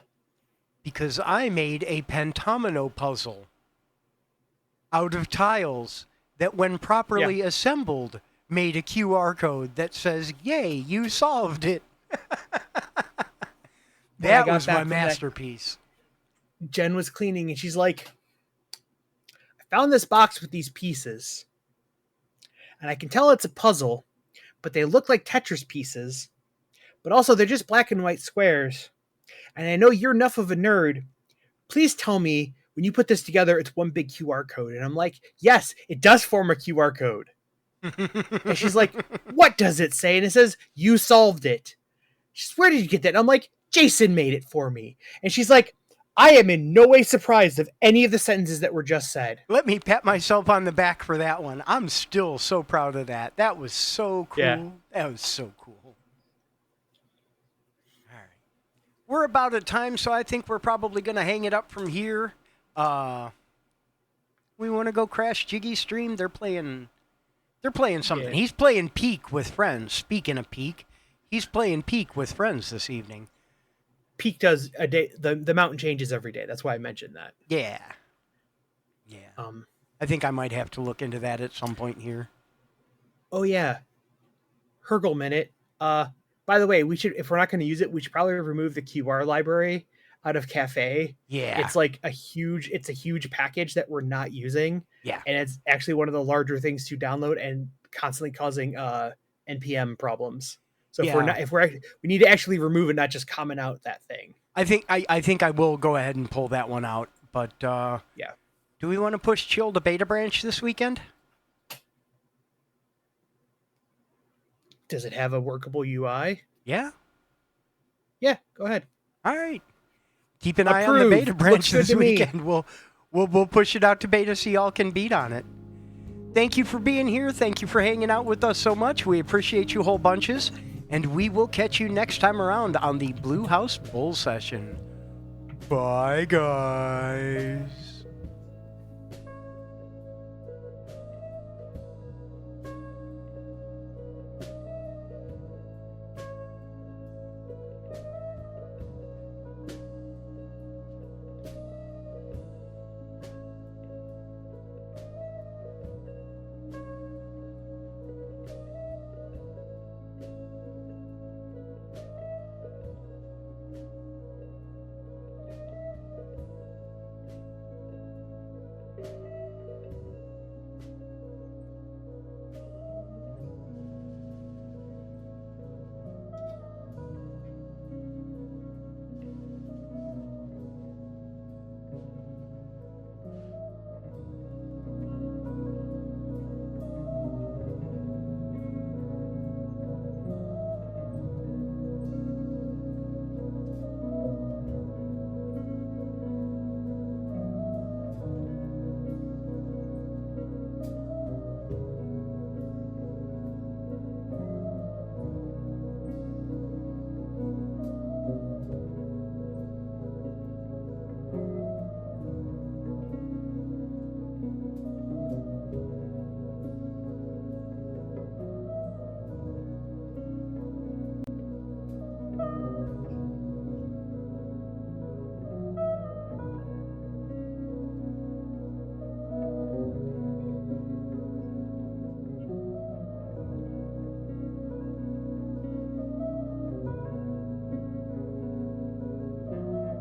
Speaker 1: Because I made a pentomino puzzle out of tiles that, when properly assembled, made a QR code that says, "Yay, you solved it." That was my masterpiece.
Speaker 2: Jen was cleaning and she's like, I found this box with these pieces. And I can tell it's a puzzle, but they look like Tetris pieces. But also they're just black and white squares. And I know you're enough of a nerd. Please tell me when you put this together, it's one big QR code. And I'm like, yes, it does form a QR code. And she's like, what does it say? And it says, you solved it. She's, where did you get that? And I'm like, Jason made it for me. And she's like, I am in no way surprised of any of the sentences that were just said.
Speaker 1: Let me pat myself on the back for that one. I'm still so proud of that. That was so cool.
Speaker 2: Yeah.
Speaker 1: That was so cool. All right. We're about at time, so I think we're probably going to hang it up from here. We want to go crash Jiggy's stream. They're playing something.
Speaker 2: Yeah.
Speaker 1: He's playing Peak with friends. Speaking of Peak, he's playing Peak with friends this evening.
Speaker 2: Peak does a day. The mountain changes every day. That's why I mentioned that.
Speaker 1: Yeah. I think I might have to look into that at some point here.
Speaker 2: Oh yeah, Hergel minute. By the way, we should, if we're not going to use it, we should probably remove the QR library out of Cafe.
Speaker 1: Yeah.
Speaker 2: It's like a huge package that we're not using.
Speaker 1: Yeah.
Speaker 2: And it's actually one of the larger things to download and constantly causing NPM problems. So we need to actually remove it, not just comment out that thing.
Speaker 1: I think I will go ahead and pull that one out. But
Speaker 2: yeah.
Speaker 1: Do we want to push Chill to Beta Branch this weekend?
Speaker 2: Does it have a workable UI?
Speaker 1: Yeah.
Speaker 2: Yeah, go ahead.
Speaker 1: All right. Keep an eye on the Beta Branch this weekend. We'll push it out to beta so y'all can beat on it. Thank you for being here. Thank you for hanging out with us so much. We appreciate you whole bunches. And we will catch you next time around on the Blue House Bull Session. Bye, guys.